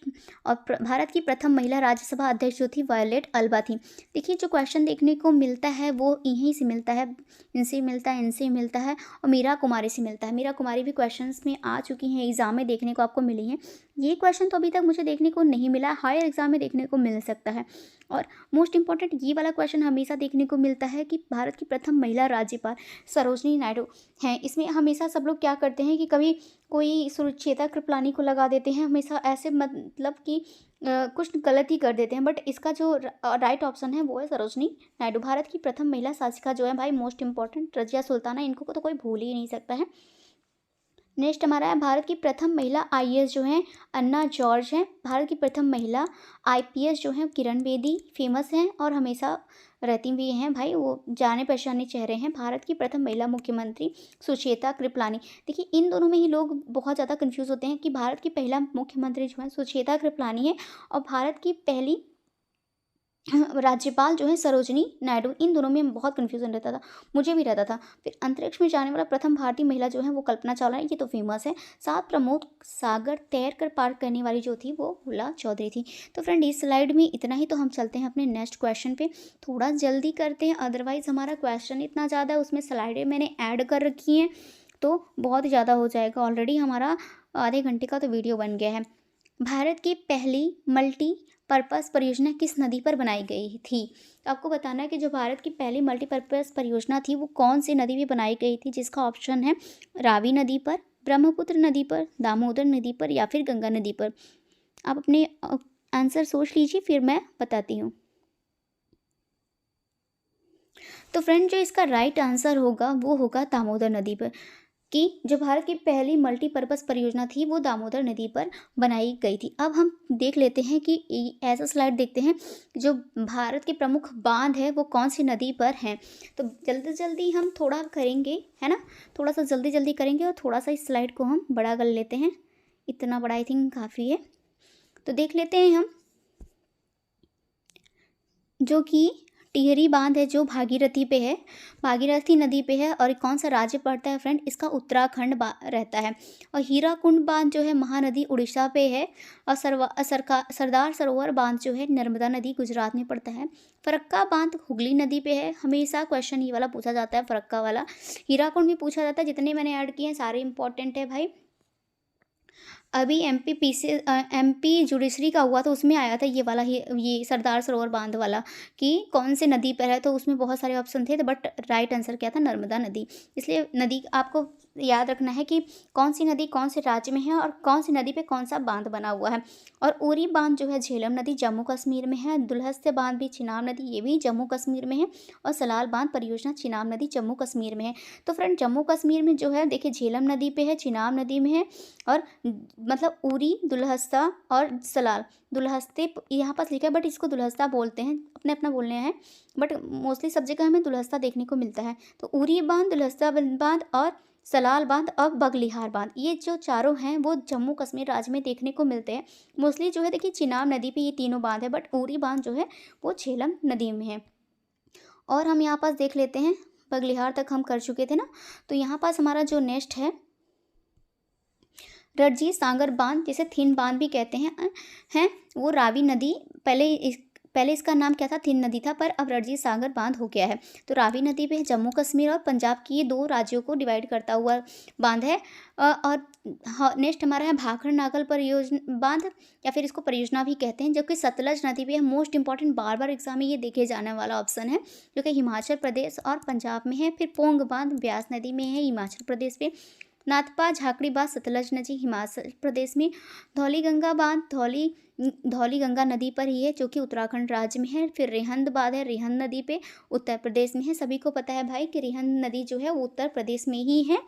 और भारत की प्रथम महिला राज्यसभा अध्यक्ष जो थी वायलेट अल्वा थी। देखिए, जो क्वेश्चन देखने को मिलता है वो यहीं से मिलता है, इनसे मिलता है, इनसे मिलता है और मीरा कुमारी से मिलता है। मीरा कुमारी भी क्वेश्चंस में आ चुकी हैं, एग्जाम में देखने को आपको मिली हैं। ये क्वेश्चन तो अभी तक मुझे देखने को नहीं मिला, हायर एग्जाम में देखने को मिल सकता है। और मोस्ट इंपॉर्टेंट ये वाला क्वेश्चन हमेशा देखने को मिलता है कि भारत की प्रथम महिला राज्यपाल सरोजनी नायडू हैं। इसमें हमेशा सब लोग क्या करते हैं कि कभी कोई सुरुचिता कृपलानी को लगा देते हैं, हमेशा ऐसे मतलब कि कुछ गलत ही कर देते हैं। बट इसका जो राइट ऑप्शन है वो है सरोजनी नायडू। भारत की प्रथम महिला शासिका जो है भाई मोस्ट इंपॉर्टेंट रजिया सुल्ताना, इनको तो कोई भूल ही नहीं सकता है। नेक्स्ट हमारा है भारत की प्रथम महिला आईएएस जो हैं अन्ना जॉर्ज हैं। भारत की प्रथम महिला आईपीएस जो हैं किरण बेदी फेमस हैं और हमेशा रहती भी हैं भाई, वो जाने पहचाने चेहरे हैं। भारत की प्रथम महिला मुख्यमंत्री सुचेता कृपलानी। देखिए, इन दोनों में ही लोग बहुत ज़्यादा कंफ्यूज होते हैं कि भारत की पहला मुख्यमंत्री जो है सुचेता कृपलानी है और भारत की पहली राज्यपाल जो है सरोजनी नायडू। इन दोनों में बहुत कन्फ्यूजन रहता था, मुझे भी रहता था। फिर अंतरिक्ष में जाने वाला प्रथम भारतीय महिला जो है वो कल्पना चावला है, ये तो फेमस है। 7 प्रमोद सागर तैर कर पार करने वाली जो थी वो फूला चौधरी थी। तो फ्रेंड, इस स्लाइड में इतना ही। तो हम चलते हैं अपने नेक्स्ट क्वेश्चन पे, थोड़ा जल्दी करते हैं, अदरवाइज हमारा क्वेश्चन इतना ज़्यादा है, उसमें स्लाइडें मैंने ऐड कर रखी हैं तो बहुत ज़्यादा हो जाएगा। ऑलरेडी हमारा आधे घंटे का तो वीडियो बन गया है। भारत की पहली मल्टीपर्पज़ परियोजना किस नदी पर बनाई गई थी? तो आपको बताना है कि जो भारत की पहली मल्टीपर्पज़ परियोजना थी वो कौन सी नदी में बनाई गई थी, जिसका ऑप्शन है रावी नदी पर, ब्रह्मपुत्र नदी पर, दामोदर नदी पर या फिर गंगा नदी पर। आप अपने आंसर सोच लीजिए, फिर मैं बताती हूँ। तो फ्रेंड, जो इसका राइट आंसर होगा वो होगा दामोदर नदी पर, कि जो भारत की पहली मल्टीपर्पज़ परियोजना थी वो दामोदर नदी पर बनाई गई थी। अब हम देख लेते हैं कि ऐसा स्लाइड देखते हैं जो भारत के प्रमुख बांध है वो कौन सी नदी पर हैं। तो जल्दी जल्दी हम थोड़ा करेंगे, है ना, थोड़ा सा जल्दी जल्दी करेंगे और थोड़ा सा इस स्लाइड को हम बड़ा कर लेते हैं। इतना बड़ा आई थिंक काफ़ी है। तो देख लेते हैं हम, जो कि टिहरी बांध है जो भागीरथी पे है, भागीरथी नदी पे है। और कौन सा राज्य पड़ता है फ्रेंड, इसका उत्तराखंड रहता है। और हीराकुंड बांध जो है महानदी उड़ीसा पे है। और सरदार सरोवर बांध जो है नर्मदा नदी गुजरात में पड़ता है। फरक्का बांध हुगली नदी पे है। हमेशा क्वेश्चन ये वाला पूछा जाता है, फरक्का वाला। हीराकुंड भी पूछा जाता है। जितने मैंने ऐड किए हैं सारे इंपॉर्टेंट है भाई। अभी एमपी जुडिशरी का हुआ तो उसमें आया था ये वाला, ये सरदार सरोवर बांध वाला, कि कौन से नदी पर है। तो उसमें बहुत सारे ऑप्शन थे, बट राइट आंसर क्या था, नर्मदा नदी। इसलिए नदी आपको याद रखना है कि कौन सी नदी कौन से राज्य में है और कौन सी नदी पे कौन सा बांध बना हुआ है। और उरी बांध जो है झेलम नदी जम्मू कश्मीर में है, दुलहस्ते बांध भी चिनाब नदी ये भी जम्मू कश्मीर में है, और सलाल बांध परियोजना चिनाब नदी जम्मू कश्मीर में है। तो फ्रेंड जम्मू कश्मीर में जो है देखिए झेलम नदी पे है, चिनाब नदी में है, और मतलब उरी, दुलहस्ता और सलाल, दुलहस्ते यहाँ पास लिखा है बट इसको दुलहस्ता बोलते हैं, अपने अपना बोलने हैं, बट मोस्टली सब जगह हमें दुलहस्ता देखने को मिलता है। तो उरी बांध, दुलहस्ता बांध और सलाल बांध और बगलिहार बांध, ये जो चारों हैं वो जम्मू कश्मीर राज्य में देखने को मिलते हैं। मोस्टली जो है देखिए चिनाब नदी पे ये तीनों बांध है, बट उरी बांध जो है वो झेलम नदी में है। और हम यहाँ पास देख लेते हैं, बगलिहार तक हम कर चुके थे ना, तो यहाँ पास हमारा जो नेक्स्ट है रणजीत सागर बांध, जिसे थिन बांध भी कहते हैं वो रावी नदी, पहले इसका नाम क्या था, थिन नदी था, पर अब रणजीत सागर बांध हो गया है। तो रावी नदी पे जम्मू कश्मीर और पंजाब की ये 2 राज्यों को डिवाइड करता हुआ बांध है। और नेक्स्ट हमारा है भाखड़ नागल परियोजना बांध, या फिर इसको परियोजना भी कहते हैं, जो कि सतलज नदी पे है। मोस्ट इंपॉर्टेंट, बार बार एग्जाम में ये देखे जाने वाला ऑप्शन है, जो कि हिमाचल प्रदेश और पंजाब में है। फिर पोंग बांध ब्यास नदी में है हिमाचल प्रदेश पे। नाथपा झाकड़ी बांध सतलज नदी हिमाचल प्रदेश में। धौली गंगा बांध धौली गंगा नदी पर ही है, जो कि उत्तराखंड राज्य में है। फिर रिहंद बांध है, रिहंद नदी पे उत्तर प्रदेश में है। सभी को पता है भाई कि रिहंद नदी जो है वो उत्तर प्रदेश में ही है।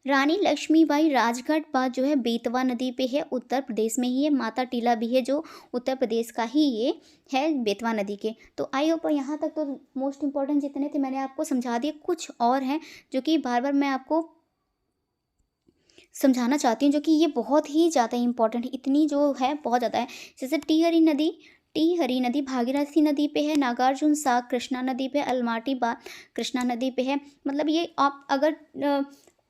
रानी लक्ष्मीबाई राजघाट बांध जो है बेतवा नदी पे है, उत्तर प्रदेश में ही है। माता टीला भी है जो उत्तर प्रदेश का ही ये है, बेतवा नदी के। तो आई होप यहाँ तक तो मोस्ट इंपॉर्टेंट जितने थे मैंने आपको समझा दिए। कुछ और हैं जो कि बार बार मैं आपको समझाना चाहती हूँ, जो कि ये बहुत ही ज़्यादा इंपॉर्टेंट है, इतनी जो है बहुत ज़्यादा है। जैसे टी हरी नदी भागीरथी नदी पे है, नागार्जुन साग कृष्णा नदी पे, अलमाटी बांध कृष्णा नदी पे है। मतलब ये आप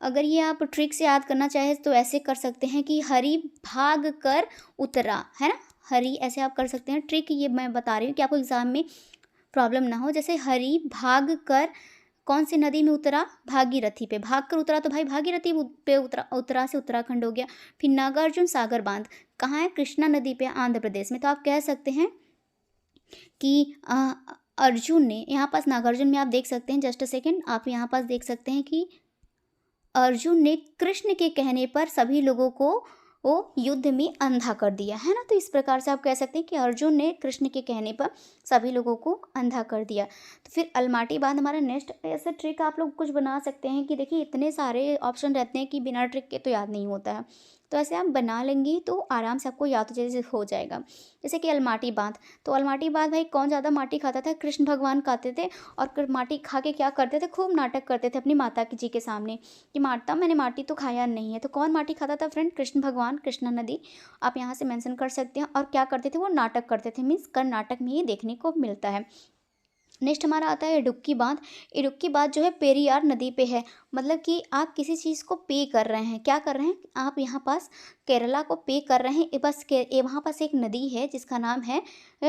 अगर ये आप ट्रिक से याद करना चाहें तो ऐसे कर सकते हैं कि हरी भाग कर उतरा, है ना, हरी ऐसे आप कर सकते हैं। ट्रिक ये मैं बता रही हूँ कि आपको एग्जाम में प्रॉब्लम ना हो। जैसे हरी भाग कर कौन सी नदी में उतरा, भागीरथी पे, भाग कर उतरा तो भाई भागीरथी पे उतरा से उत्तराखंड हो गया। फिर नागार्जुन सागर बांध कहाँ है, कृष्णा नदी पे, आंध्र प्रदेश में। तो आप कह सकते हैं कि अर्जुन ने, यहाँ पास नागार्जुन में आप देख सकते हैं, जस्ट अ सेकेंड, आप यहाँ पास देख सकते हैं कि अर्जुन ने कृष्ण के कहने पर सभी लोगों को वो युद्ध में अंधा कर दिया, है ना। तो इस प्रकार से आप कह सकते हैं कि अर्जुन ने कृष्ण के कहने पर सभी लोगों को अंधा कर दिया। तो फिर अलमाटी बांध हमारा नेक्स्ट। ऐसे ट्रिक आप लोग कुछ बना सकते हैं कि देखिए इतने सारे ऑप्शन रहते हैं कि बिना ट्रिक के तो याद नहीं होता है, तो ऐसे आप बना लेंगे तो आराम से आपको याद जैसे हो जाएगा। जैसे कि अलमाटी बांध, तो अलमाटी बांध भाई कौन ज़्यादा माटी खाता था, कृष्ण भगवान खाते थे, और माटी खा के क्या करते थे, खूब नाटक करते थे अपनी माता जी के सामने कि माता मैंने माटी तो खाया नहीं है। तो कौन माटी खाता था फ्रेंड, कृष्ण भगवान, कृष्णा नदी आप यहाँ से मेंशन कर सकते हैं। और क्या करते थे, वो नाटक करते थे, मीन्स कर्नाटक में ही देखने को मिलता है। नेक्स्ट हमारा आता है इडुक्की बांध। इडुक्की बांध जो है पेरियार नदी पे है, मतलब कि आप किसी चीज़ को पे कर रहे हैं, क्या कर रहे हैं आप यहाँ पास केरला को पे कर रहे हैं। बस वहाँ पास एक नदी है जिसका नाम है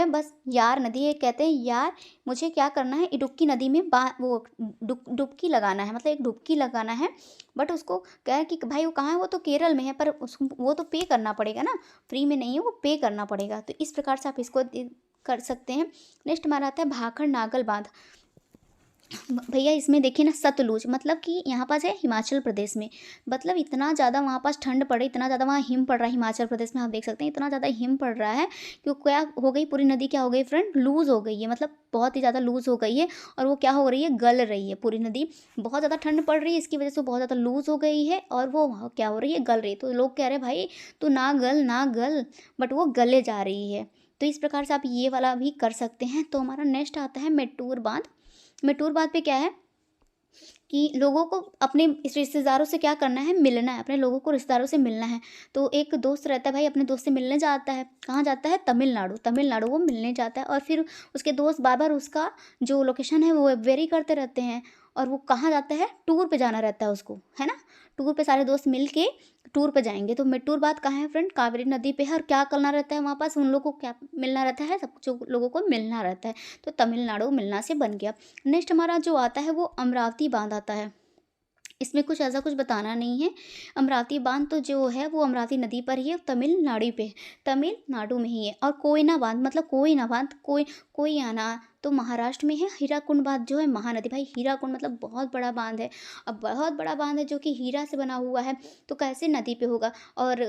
बस यार नदी है। कहते हैं यार मुझे क्या करना है, इडुक्की नदी में वो डुबकी लगाना है, मतलब एक डुबकी लगाना है। बट उसको क्या है कि भाई वो कहाँ है, वो तो केरल में है, पर उसको वो तो पे करना पड़ेगा ना, फ्री में नहीं है, वो पे करना पड़ेगा। तो इस प्रकार से आप इसको कर सकते हैं। नेक्स्ट हमारा आता है भाखड़ नागल बांध। भैया इसमें देखिए ना, सतलुज मतलब कि यहाँ पास है हिमाचल प्रदेश में, मतलब इतना ज़्यादा वहाँ पास ठंड पड़े, इतना ज़्यादा वहाँ हिम पड़ रहा है हिमाचल प्रदेश में, आप देख सकते हैं इतना ज़्यादा हिम पड़ रहा है कि क्या हो गई, पूरी नदी क्या हो गई फ्रेंड, लूज़ हो गई है, मतलब बहुत ही ज़्यादा लूज़ हो गई है। और वो क्या हो रही है, गल रही है पूरी नदी, बहुत ज़्यादा ठंड पड़ रही है, इसकी वजह से बहुत ज़्यादा लूज़ हो गई है और वो क्या हो रही है, गल रही है। तो लोग कह रहे हैं भाई तू ना गल, बट वो गले जा रही है। तो इस प्रकार से आप ये वाला भी कर सकते हैं। तो हमारा नेक्स्ट आता है मेट्टूर बांध। मेट्टूर बांध पे क्या है कि लोगों को अपने रिश्तेदारों से क्या करना है, मिलना है, अपने लोगों को रिश्तेदारों से मिलना है। तो एक दोस्त रहता है भाई, अपने दोस्त से मिलने जाता है, कहाँ जाता है, तमिलनाडु वो मिलने जाता है। और फिर उसके दोस्त बार बार उसका जो लोकेशन है वो वेरी करते रहते हैं, और वो कहाँ जाता है, टूर पे जाना रहता है उसको, है ना, टूर पे सारे दोस्त मिल के टूर पे जाएंगे। तो मेट्टूर बांध कहाँ है फ्रेंड, कावेरी नदी पे है। और क्या करना रहता है वहाँ पास, उन लोगों को क्या मिलना रहता है, सब जो लोगों को मिलना रहता है। तो तमिलनाडु मिलना से बन गया। नेक्स्ट हमारा जो आता है वो अमरावती बांध आता है। इसमें कुछ ऐसा कुछ बताना नहीं है। अमरावती बांध तो जो है वो अमरावती नदी पर ही है, तमिलनाडु पे, तमिलनाडु में ही है। और कोयना बांध मतलब कोयना बांध, कोयना तो महाराष्ट्र में है। हीराकुंड बांध जो है महानदी, भाई हीराकुंड मतलब बहुत बड़ा बांध है। अब बहुत बड़ा बांध है जो कि हीरा से बना हुआ है, तो कैसे नदी पे होगा। और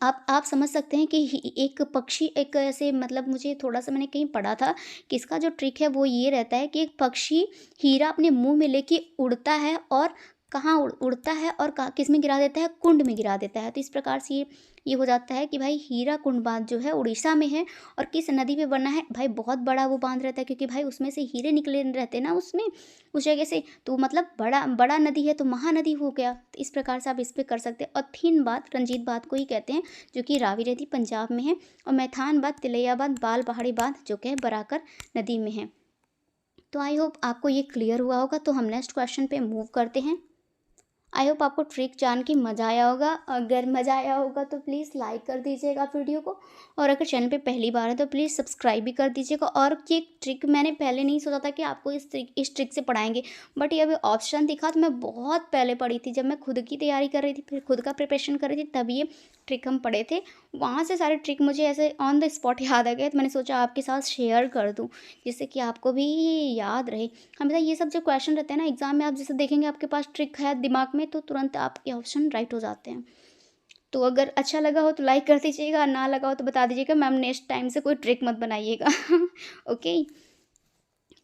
आप समझ सकते हैं कि एक पक्षी, एक ऐसे मतलब मुझे थोड़ा-सा मैंने कहीं पढ़ा था कि इसका जो ट्रिक है वो ये रहता है कि एक पक्षी हीरा अपने मुँह में लेके उड़ता है, और कहाँ उड़ता है और कहाँ किस में गिरा देता है, कुंड में गिरा देता है। तो इस प्रकार से ये हो जाता है कि भाई हीरा कुंड बाँध जो है उड़ीसा में है, और किस नदी पे बना है, भाई बहुत बड़ा वो बाँध रहता है, क्योंकि भाई उसमें से हीरे निकले रहते हैं ना उसमें, उस जगह से, तो मतलब बड़ा बड़ा नदी है तो महानदी हो गया। तो इस प्रकार से आप इस पे कर सकते हैं। और थीन बाँध रंजीत बाँध को ही कहते हैं, जो कि रावी नदी पंजाब में है। और मैथान बाँध, तिलैया बाँध, बाल पहाड़ी बाँध जो कि बराकर नदी में है। तो आई होप आपको ये क्लियर हुआ होगा। तो हम नेक्स्ट क्वेश्चन पे मूव करते हैं। आई होप आपको ट्रिक जान के मज़ा आया होगा। अगर मज़ा आया होगा तो प्लीज़ लाइक कर दीजिएगा वीडियो को, और अगर चैनल पे पहली बार है तो प्लीज़ सब्सक्राइब भी कर दीजिएगा। और ये ट्रिक मैंने पहले नहीं सोचा था कि आपको इस ट्रिक से पढ़ाएंगे, बट ये अभी ऑप्शन दिखा तो मैं बहुत पहले पढ़ी थी, जब मैं खुद की तैयारी कर रही थी, फिर खुद का प्रिपरेशन कर रही थी, तब ये ट्रिक हम पढ़े थे। वहाँ से सारे ट्रिक मुझे ऐसे ऑन द स्पॉट याद आ गए, तो मैंने सोचा आपके साथ शेयर कर दूँ, जिससे कि आपको भी याद रहे। हमेशा ये सब जो क्वेश्चन रहते हैं ना एग्जाम में, आप जैसे देखेंगे आपके पास ट्रिक है दिमाग में, तो तुरंत आपके ऑप्शन राइट हो जाते हैं। तो अगर अच्छा लगा हो तो लाइक कर दीजिएगा, ना लगा हो तो बता दीजिएगा, मैम नेक्स्ट टाइम से कोई ट्रिक मत बनाइएगा। ओके।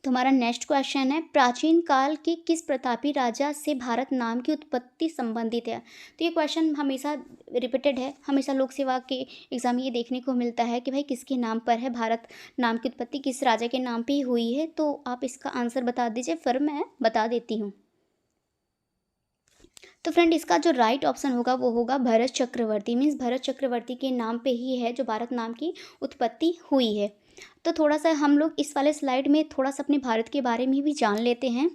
तो हमारा नेक्स्ट क्वेश्चन है, प्राचीन काल के किस प्रतापी राजा से भारत नाम की उत्पत्ति संबंधित है। तो ये क्वेश्चन हमेशा रिपीटेड है, हमेशा लोक सेवा के एग्जाम में ये देखने को मिलता है कि भाई किसके नाम पर है भारत नाम की उत्पत्ति, किस राजा के नाम पे ही हुई है। तो आप इसका आंसर बता दीजिए, फिर मैं बता देती हूँ। तो फ्रेंड इसका जो राइट ऑप्शन होगा वो होगा भरत चक्रवर्ती, मीन्स भरत चक्रवर्ती के नाम पे ही है जो भारत नाम की उत्पत्ति हुई है। तो थोड़ा सा हम लोग इस वाले स्लाइड में थोड़ा सा अपने भारत के बारे में भी जान लेते हैं।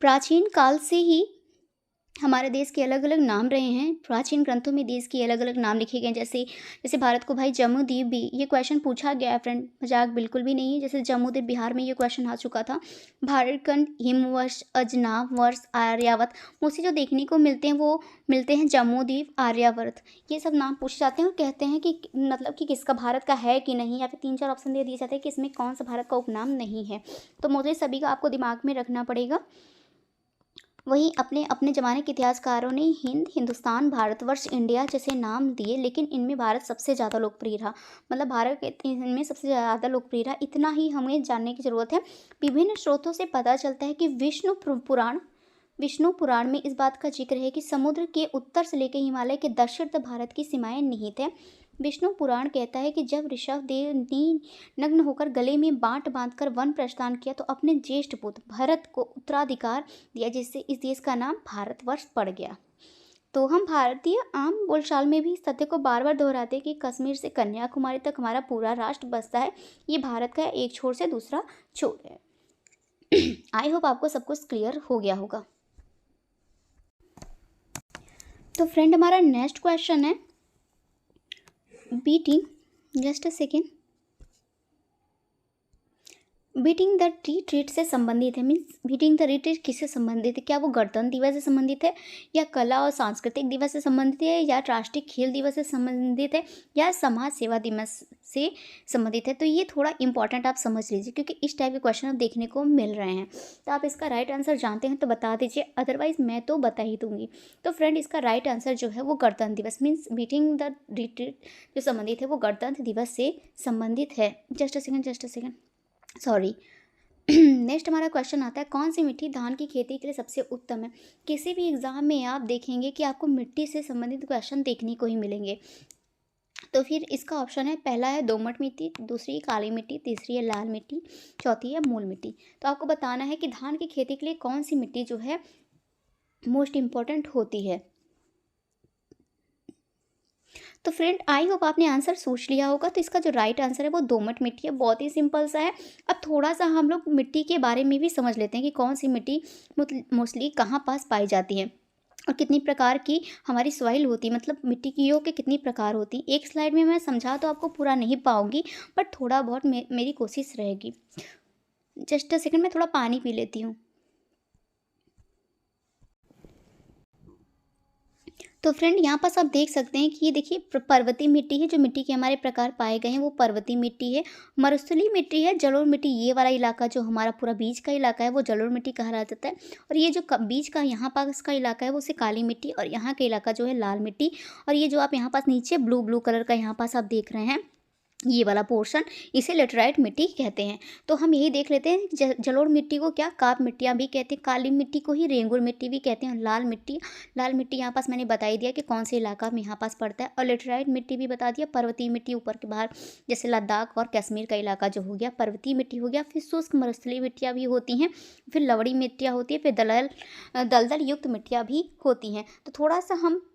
प्राचीन काल से ही हमारे देश के अलग अलग नाम रहे हैं। प्राचीन ग्रंथों में देश के अलग अलग नाम लिखे गए, जैसे जैसे भारत को भाई जम्मूद्वीप भी, ये क्वेश्चन पूछा गया है फ्रेंड, मजाक बिल्कुल भी नहीं है। जैसे जम्मूद्वीप बिहार में ये क्वेश्चन आ चुका था। भारतखंड, हिमवर्ष, अजनाब वर्ष, आर्यावर्त, मोस्टली जो देखने को मिलते हैं वो मिलते हैं जम्मूद्वीप, आर्यावर्त, ये सब नाम पूछे जाते हैं। और कहते हैं कि मतलब कि किसका भारत का है कि नहीं, या फिर 3-4 ऑप्शन दे दिए जाते हैं कि इसमें कौन सा भारत का उपनाम नहीं है। तो मोस्टली सभी का आपको दिमाग में रखना पड़ेगा। वहीं अपने अपने ज़माने के इतिहासकारों ने हिंद, हिंदुस्तान, भारतवर्ष, इंडिया जैसे नाम दिए, लेकिन इनमें भारत सबसे ज़्यादा लोकप्रिय रहा। मतलब भारत इनमें सबसे ज़्यादा लोकप्रिय रहा, इतना ही हमें जानने की ज़रूरत है। विभिन्न स्रोतों से पता चलता है कि विष्णु पुराण में इस बात का जिक्र है कि समुद्र के उत्तर से लेकर हिमालय के दक्षिण तक भारत की सीमाएं निहित है। विष्णु पुराण कहता है कि जब ऋषभ देव ने नग्न होकर गले में बांट बांधकर वन प्रस्थान किया तो अपने ज्येष्ठ पुत्र भरत को उत्तराधिकार दिया, जिससे इस देश का नाम भारतवर्ष पड़ गया। तो हम भारतीय आम बोलचाल में भी इस तथ्य को बार बार दोहराते हैं कि कश्मीर से कन्याकुमारी तक हमारा पूरा राष्ट्र बसता है, ये भारत का एक छोर से दूसरा छोर है। आई होप आपको सब कुछ क्लियर हो गया होगा। तो फ्रेंड हमारा नेक्स्ट क्वेश्चन है, beating just a second, beating the retreat से संबंधित है। मीन्स बीटिंग द रिट्रीट किससे संबंधित है, क्या वो गणतंत्र दिवस से संबंधित है, या कला और सांस्कृतिक दिवस से संबंधित है, या राष्ट्रीय खेल दिवस से संबंधित है, या समाज सेवा दिवस से संबंधित है। तो ये थोड़ा इंपॉर्टेंट आप समझ लीजिए, क्योंकि इस टाइप के क्वेश्चन आप देखने को मिल रहे हैं। तो आप इसका राइट आंसर जानते हैं तो बता दीजिए, अदरवाइज मैं तो बता ही दूंगी। तो फ्रेंड इसका राइट आंसर जो है वो गणतंत्र दिवस, मीन्स बीटिंग द रिट्रीट जो संबंधित है वो गणतंत्र दिवस से संबंधित है। Just a second, sorry. Next हमारा क्वेश्चन आता है, कौन सी मिट्टी धान की खेती के लिए सबसे उत्तम है। किसी भी एग्जाम में आप देखेंगे कि आपको मिट्टी से संबंधित क्वेश्चन देखने को ही मिलेंगे। तो फिर इसका ऑप्शन है, पहला है दोमट मिट्टी, दूसरी काली मिट्टी, तीसरी है लाल मिट्टी, चौथी है मूल मिट्टी। तो आपको बताना है कि धान की खेती के लिए कौन सी मिट्टी जो है मोस्ट इम्पॉर्टेंट होती है। तो फ्रेंड आई होप आपने आंसर सोच लिया होगा। तो इसका जो राइट आंसर है वो दोमट मिट्टी है, बहुत ही सिंपल सा है। अब थोड़ा सा हम लोग मिट्टी के बारे में भी समझ लेते हैं कि कौन सी मिट्टी मोस्टली कहाँ पास पाई जाती है, और कितनी प्रकार की हमारी सॉइल होती है, मतलब मिट्टी की के कितनी प्रकार होती है। एक स्लाइड में मैं समझा तो आपको पूरा नहीं पाऊंगी, बट थोड़ा बहुत मेरी कोशिश रहेगी। जस्ट अ सेकंड, मैं थोड़ा पानी पी लेती हूँ। तो फ्रेंड यहाँ पास आप देख सकते हैं कि ये देखिए पर्वतीय मिट्टी है। जो मिट्टी के हमारे प्रकार पाए गए हैं वो पर्वतीय मिट्टी है, मरुस्थलीय मिट्टी है, जलोढ़ मिट्टी। ये वाला इलाका जो हमारा पूरा बीच का इलाका है वो जलोढ़ मिट्टी कहा जाता है। और ये जो बीच का यहाँ पास का इलाका है वो उसे काली मिट्टी, और यहाँ का इलाका जो है लाल मिट्टी। और ये जो आप यहाँ पास नीचे ब्लू ब्लू कलर का यहाँ पास आप देख रहे हैं, ये वाला पोर्शन, इसे लेटराइट मिट्टी कहते हैं। तो हम यही देख लेते हैं, जलोढ़ मिट्टी को क्या काप मिट्टियाँ भी कहते हैं, काली मिट्टी को ही रेंगुर मिट्टी भी कहते हैं, और लाल मिट्टी यहाँ पास मैंने बता ही दिया कि कौन से इलाका में यहाँ पास पड़ता है। और लेटराइट मिट्टी भी बता दिया, पर्वतीय मिट्टी ऊपर के बाहर, जैसे लद्दाख और कश्मीर का इलाका जो हो गया पर्वतीय मिट्टी हो गया। फिर शुष्क मरुस्थलीय मिट्टियाँ भी होती हैं, फिर लवड़ी मिट्टियाँ होती है, फिर दलदल युक्त मिट्टियाँ भी होती हैं। तो थोड़ा सा हम,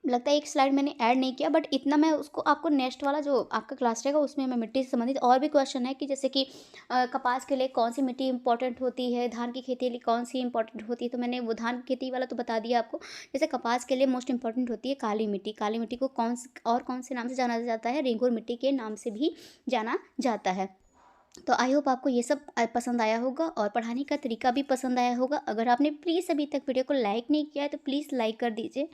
लगता है एक स्लाइड मैंने ऐड नहीं किया, बट इतना मैं उसको आपको नेक्स्ट वाला जो आपका क्लास रहेगा उसमें मैं मिट्टी से संबंधित और भी क्वेश्चन है कि जैसे कि कपास के लिए कौन सी मिट्टी इंपॉर्टेंट होती है, धान की खेती के लिए कौन सी इंपॉर्टेंट होती है। तो मैंने वो धान की खेती वाला तो बता दिया आपको। जैसे कपास के लिए मोस्ट इंपॉर्टेंट होती है काली मिट्टी। काली मिट्टी को कौन से नाम से जाना जाता है, रेंगुर मिट्टी के नाम से भी जाना जाता है। तो आई होप आपको ये सब पसंद आया होगा और पढ़ाने का तरीका भी पसंद आया होगा। अगर आपने प्लीज़ अभी तक वीडियो को लाइक नहीं किया है तो प्लीज़ लाइक कर दीजिए।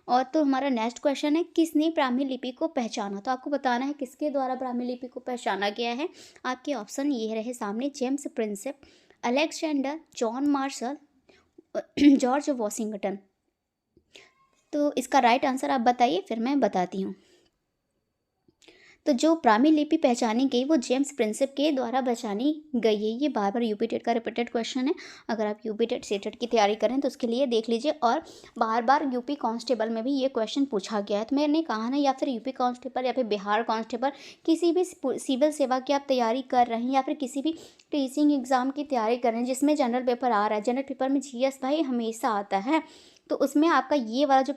और तो हमारा नेक्स्ट क्वेश्चन है, किसने ब्राह्मी लिपि को पहचाना। तो आपको बताना है किसके द्वारा ब्राह्मी लिपि को पहचाना गया है। आपके ऑप्शन ये रहे सामने, James Prinsep, Alexander, John Marshall, George Washington. तो इसका राइट आंसर आप बताइए, फिर मैं बताती हूँ। तो जो ब्राह्मी लिपि पहचानी गई वो जेम्स प्रिंसेप के द्वारा पहचानी गई है। ये बार बार यूपी टेट का रिपीटेड क्वेश्चन है। अगर आप यूपी टेट सेटेट की तैयारी करें तो उसके लिए देख लीजिए। और बार बार यूपी कांस्टेबल में भी ये क्वेश्चन पूछा गया है। तो मैंने कहा ना, या फिर यूपी कांस्टेबल या फिर बिहार कांस्टेबल, किसी भी सिविल सेवा की आप तैयारी कर रहे हैं या फिर किसी भी टीचिंग एग्जाम की तैयारी कर रहे हैं जिसमें जनरल पेपर आ रहा है, जनरल पेपर में जीएस भाई हमेशा आता है, तो उसमें आपका ये वाला जो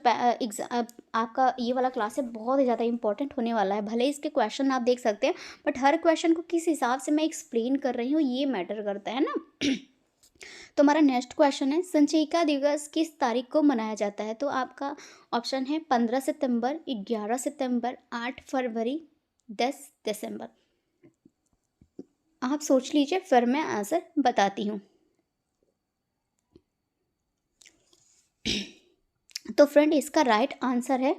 आपका ये वाला क्लास है बहुत ही ज़्यादा इंपॉर्टेंट होने वाला है। भले इसके क्वेश्चन आप देख सकते हैं, बट हर क्वेश्चन को किस हिसाब से मैं एक्सप्लेन कर रही हूँ ये मैटर करता है ना। तो हमारा नेक्स्ट क्वेश्चन है, संचिका दिवस किस तारीख को मनाया जाता है। तो आपका ऑप्शन है 15 सितंबर, 11 सितंबर, 8 फरवरी, 10 दिसंबर। आप सोच लीजिए, फिर मैं आंसर बताती हूँ। तो फ्रेंड इसका राइट आंसर है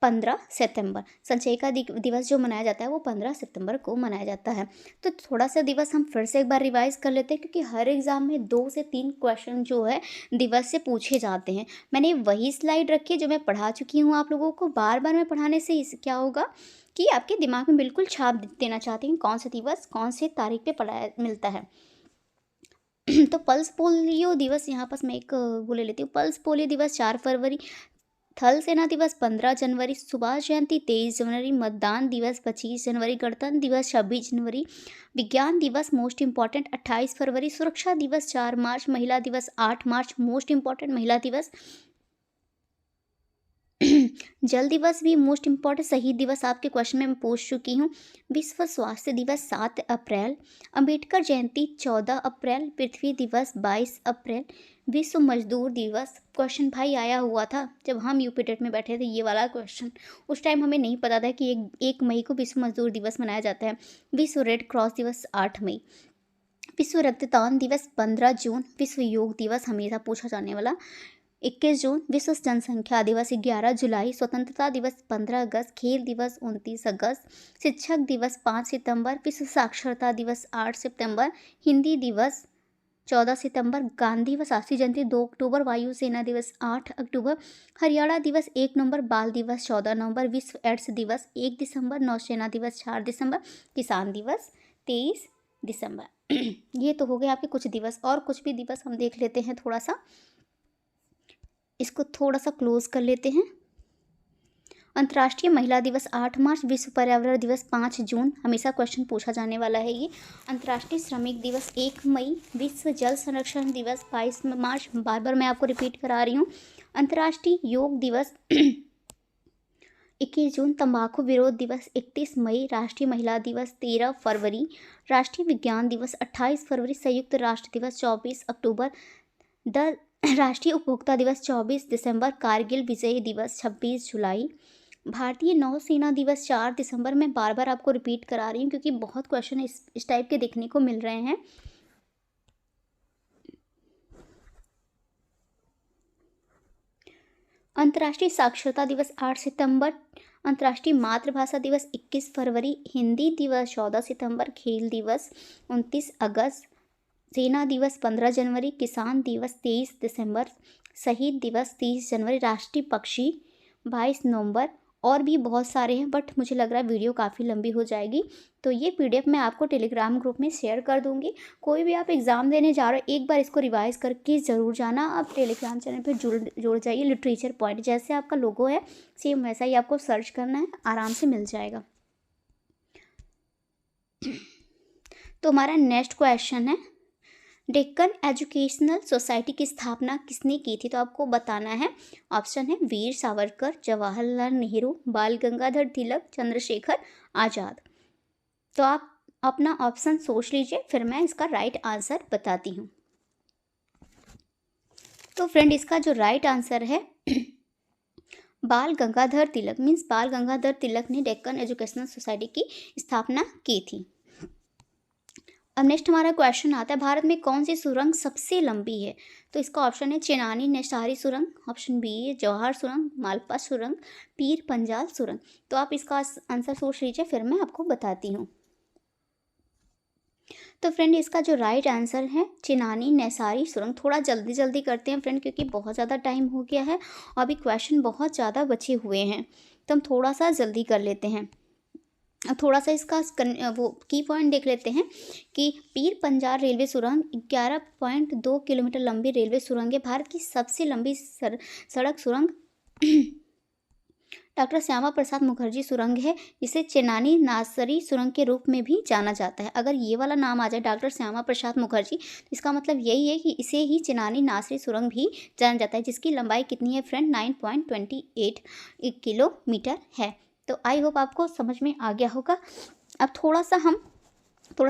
15 सितंबर। संचयिका दिवस जो मनाया जाता है वो 15 सितंबर को मनाया जाता है। तो थोड़ा सा दिवस हम फिर से एक बार रिवाइज कर लेते हैं, क्योंकि हर एग्जाम में 2 से 3 क्वेश्चन जो है दिवस से पूछे जाते हैं। मैंने वही स्लाइड रखी है जो मैं पढ़ा चुकी हूँ आप लोगों को। बार बार मैं पढ़ाने से इस क्या होगा कि आपके दिमाग में बिल्कुल छाप देना चाहती हूँ कौन सा दिवस कौन से तारीख पे पढ़ाया मिलता है। तो पल्स पोलियो दिवस यहाँ पास मैं एक वो ले लेती हूँ। पल्स पोलियो दिवस 4 फरवरी, थल सेना दिवस 15 जनवरी, सुभाष जयंती 23 जनवरी, मतदान दिवस 25 जनवरी, गणतंत्र दिवस 26 जनवरी, विज्ञान दिवस मोस्ट इंपॉर्टेंट 28 फरवरी, सुरक्षा दिवस 4 मार्च, महिला दिवस 8 मार्च मोस्ट इंपॉर्टेंट महिला दिवस, जल दिवस भी मोस्ट इम्पॉर्टेंट शहीद दिवस आपके क्वेश्चन में मैं पूछ चुकी हूँ। विश्व स्वास्थ्य दिवस 7 अप्रैल, अंबेडकर जयंती 14 अप्रैल, पृथ्वी दिवस 22 अप्रैल, विश्व मजदूर दिवस क्वेश्चन भाई आया हुआ था जब हम यूपी टेट में बैठे थे। ये वाला क्वेश्चन उस टाइम हमें नहीं पता था कि 1 मई को विश्व मजदूर दिवस मनाया जाता है। विश्व रेड क्रॉस दिवस 8 मई, विश्व रक्तदान दिवस 15 जून, विश्व योग दिवस हमेशा पूछा जाने वाला 21 जून, विश्व जनसंख्या दिवस 11 जुलाई, स्वतंत्रता दिवस 15 अगस्त, खेल दिवस 29 अगस्त, शिक्षक दिवस 5 सितंबर, विश्व साक्षरता दिवस 8 सितंबर, हिंदी दिवस 14 सितंबर, गांधी व शास्त्री जयंती 2 अक्टूबर, वायुसेना दिवस 8 अक्टूबर, हरियाणा दिवस 1 नवंबर, बाल दिवस 14 नवंबर, विश्व एड्स दिवस 1 दिसंबर, नौसेना दिवस 4 दिसंबर, किसान दिवस 23 दिसंबर। ये तो हो गए आपके कुछ दिवस। और कुछ भी दिवस हम देख लेते हैं थोड़ा सा, इसको थोड़ा सा क्लोज कर लेते हैं। अंतर्राष्ट्रीय महिला दिवस 8 मार्च, विश्व पर्यावरण दिवस 5 जून, हमेशा क्वेश्चन पूछा जाने वाला है ये। अंतर्राष्ट्रीय श्रमिक दिवस 1 मई, विश्व जल संरक्षण दिवस 22 मार्च, बार बार मैं आपको रिपीट करा रही हूँ। अंतर्राष्ट्रीय योग दिवस 21 जून, तंबाकू विरोध दिवस 31 मई, राष्ट्रीय महिला दिवस 13 फरवरी, राष्ट्रीय विज्ञान दिवस 28 फरवरी, संयुक्त राष्ट्र दिवस 24 अक्टूबर, द राष्ट्रीय उपभोक्ता दिवस 24 दिसंबर, कारगिल विजय दिवस 26 जुलाई, भारतीय नौसेना दिवस 4 दिसंबर। मैं बार बार आपको रिपीट करा रही हूँ क्योंकि बहुत क्वेश्चन इस टाइप के देखने को मिल रहे हैं। अंतर्राष्ट्रीय साक्षरता दिवस 8 सितंबर, अंतर्राष्ट्रीय मातृभाषा दिवस 21 फरवरी, हिंदी दिवस 14 सितंबर, खेल दिवस 29 अगस्त, सेना दिवस 15 जनवरी, किसान दिवस 23 दिसंबर, शहीद दिवस 30 जनवरी, राष्ट्रीय पक्षी 22 नवंबर। और भी बहुत सारे हैं, बट मुझे लग रहा है वीडियो काफ़ी लंबी हो जाएगी, तो ये पीडीएफ मैं आपको टेलीग्राम ग्रुप में शेयर कर दूंगी। कोई भी आप एग्ज़ाम देने जा रहे हो, एक बार इसको रिवाइज करके ज़रूर जाना। आप टेलीग्राम चैनल पर जुड़ जाइए। लिटरेचर पॉइंट जैसे आपका लोगो है सेम वैसा ही आपको सर्च करना है, आराम से मिल जाएगा। तो हमारा नेक्स्ट क्वेश्चन है, डेक्कन एजुकेशनल सोसाइटी की स्थापना किसने की थी? तो आपको बताना है। ऑप्शन है वीर सावरकर, जवाहरलाल नेहरू, बाल गंगाधर तिलक, चंद्रशेखर आज़ाद। तो आप अपना ऑप्शन सोच लीजिए, फिर मैं इसका राइट आंसर बताती हूँ। तो फ्रेंड, इसका जो राइट आंसर है बाल गंगाधर तिलक, मीन्स बाल गंगाधर तिलक ने डेक्कन एजुकेशनल सोसाइटी की स्थापना की थी। अब नेक्स्ट हमारा क्वेश्चन आता है, भारत में कौन सी सुरंग सबसे लंबी है? तो इसका ऑप्शन है चेनानी नैसारी सुरंग, ऑप्शन बी है जवाहर सुरंग, मालपा सुरंग, पीर पंजाल सुरंग। तो आप इसका आंसर सोच लीजिए, फिर मैं आपको बताती हूँ। तो फ्रेंड, इसका जो राइट आंसर है चेनानी नैसारी सुरंग। थोड़ा जल्दी जल्दी करते हैं फ्रेंड, क्योंकि बहुत ज़्यादा टाइम हो गया है और अभी क्वेश्चन बहुत ज़्यादा बचे हुए हैं, तो हम थोड़ा सा जल्दी कर लेते हैं। अब थोड़ा सा इसका वो की पॉइंट देख लेते हैं कि पीर पंजाल रेलवे सुरंग 11.2 किलोमीटर लंबी रेलवे सुरंग है। भारत की सबसे लंबी सड़क सुरंग डॉक्टर श्यामा प्रसाद मुखर्जी सुरंग है, जिसे चेनानी नासरी सुरंग के रूप में भी जाना जाता है। अगर ये वाला नाम आ जाए डॉक्टर श्यामा प्रसाद मुखर्जी, तो इसका मतलब यही है कि इसे ही चेनानी नासरी सुरंग भी जाना जाता है, जिसकी लंबाई कितनी है फ्रेंड? 9.28 किलोमीटर है। तो आई होप आपको समझ में आ गया होगा। अब थोड़ा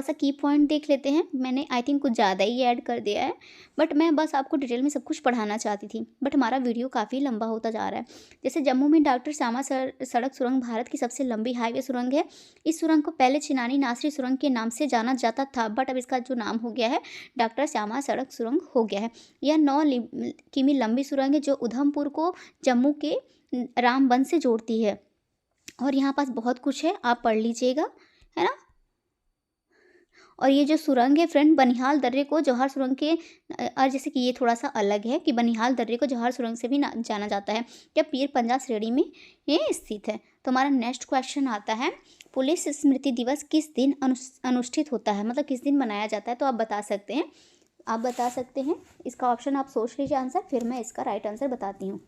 सा की पॉइंट देख लेते हैं। मैंने आई थिंक कुछ ज़्यादा ही ऐड कर दिया है, बट मैं बस आपको डिटेल में सब कुछ पढ़ाना चाहती थी, बट हमारा वीडियो काफ़ी लंबा होता जा रहा है। जैसे जम्मू में डॉक्टर श्यामा सड़क सुरंग भारत की सबसे लंबी हाईवे सुरंग है। इस सुरंग को पहले चेनानी नासरी सुरंग के नाम से जाना जाता था, बट अब इसका जो नाम हो गया है डॉक्टर श्यामा सड़क सुरंग हो गया है। यह 9 किमी लंबी सुरंग है, जो उधमपुर को जम्मू के रामबन से जोड़ती है। और यहाँ पास बहुत कुछ है, आप पढ़ लीजिएगा, है ना। और ये जो सुरंग है फ्रेंड, बनिहाल दर्रे को जौहर सुरंग के और जैसे कि ये थोड़ा सा अलग है कि बनिहाल दर्रे को जौहर सुरंग से भी जाना जाता है, जब पीर पंजाल श्रेणी में ये स्थित है। तो हमारा नेक्स्ट क्वेश्चन आता है, पुलिस स्मृति दिवस किस दिन अनुष्ठित होता है? मतलब किस दिन मनाया जाता है? तो आप बता सकते हैं। इसका ऑप्शन आप सोच लीजिए आंसर, फिर मैं इसका राइट आंसर बताती हूँ।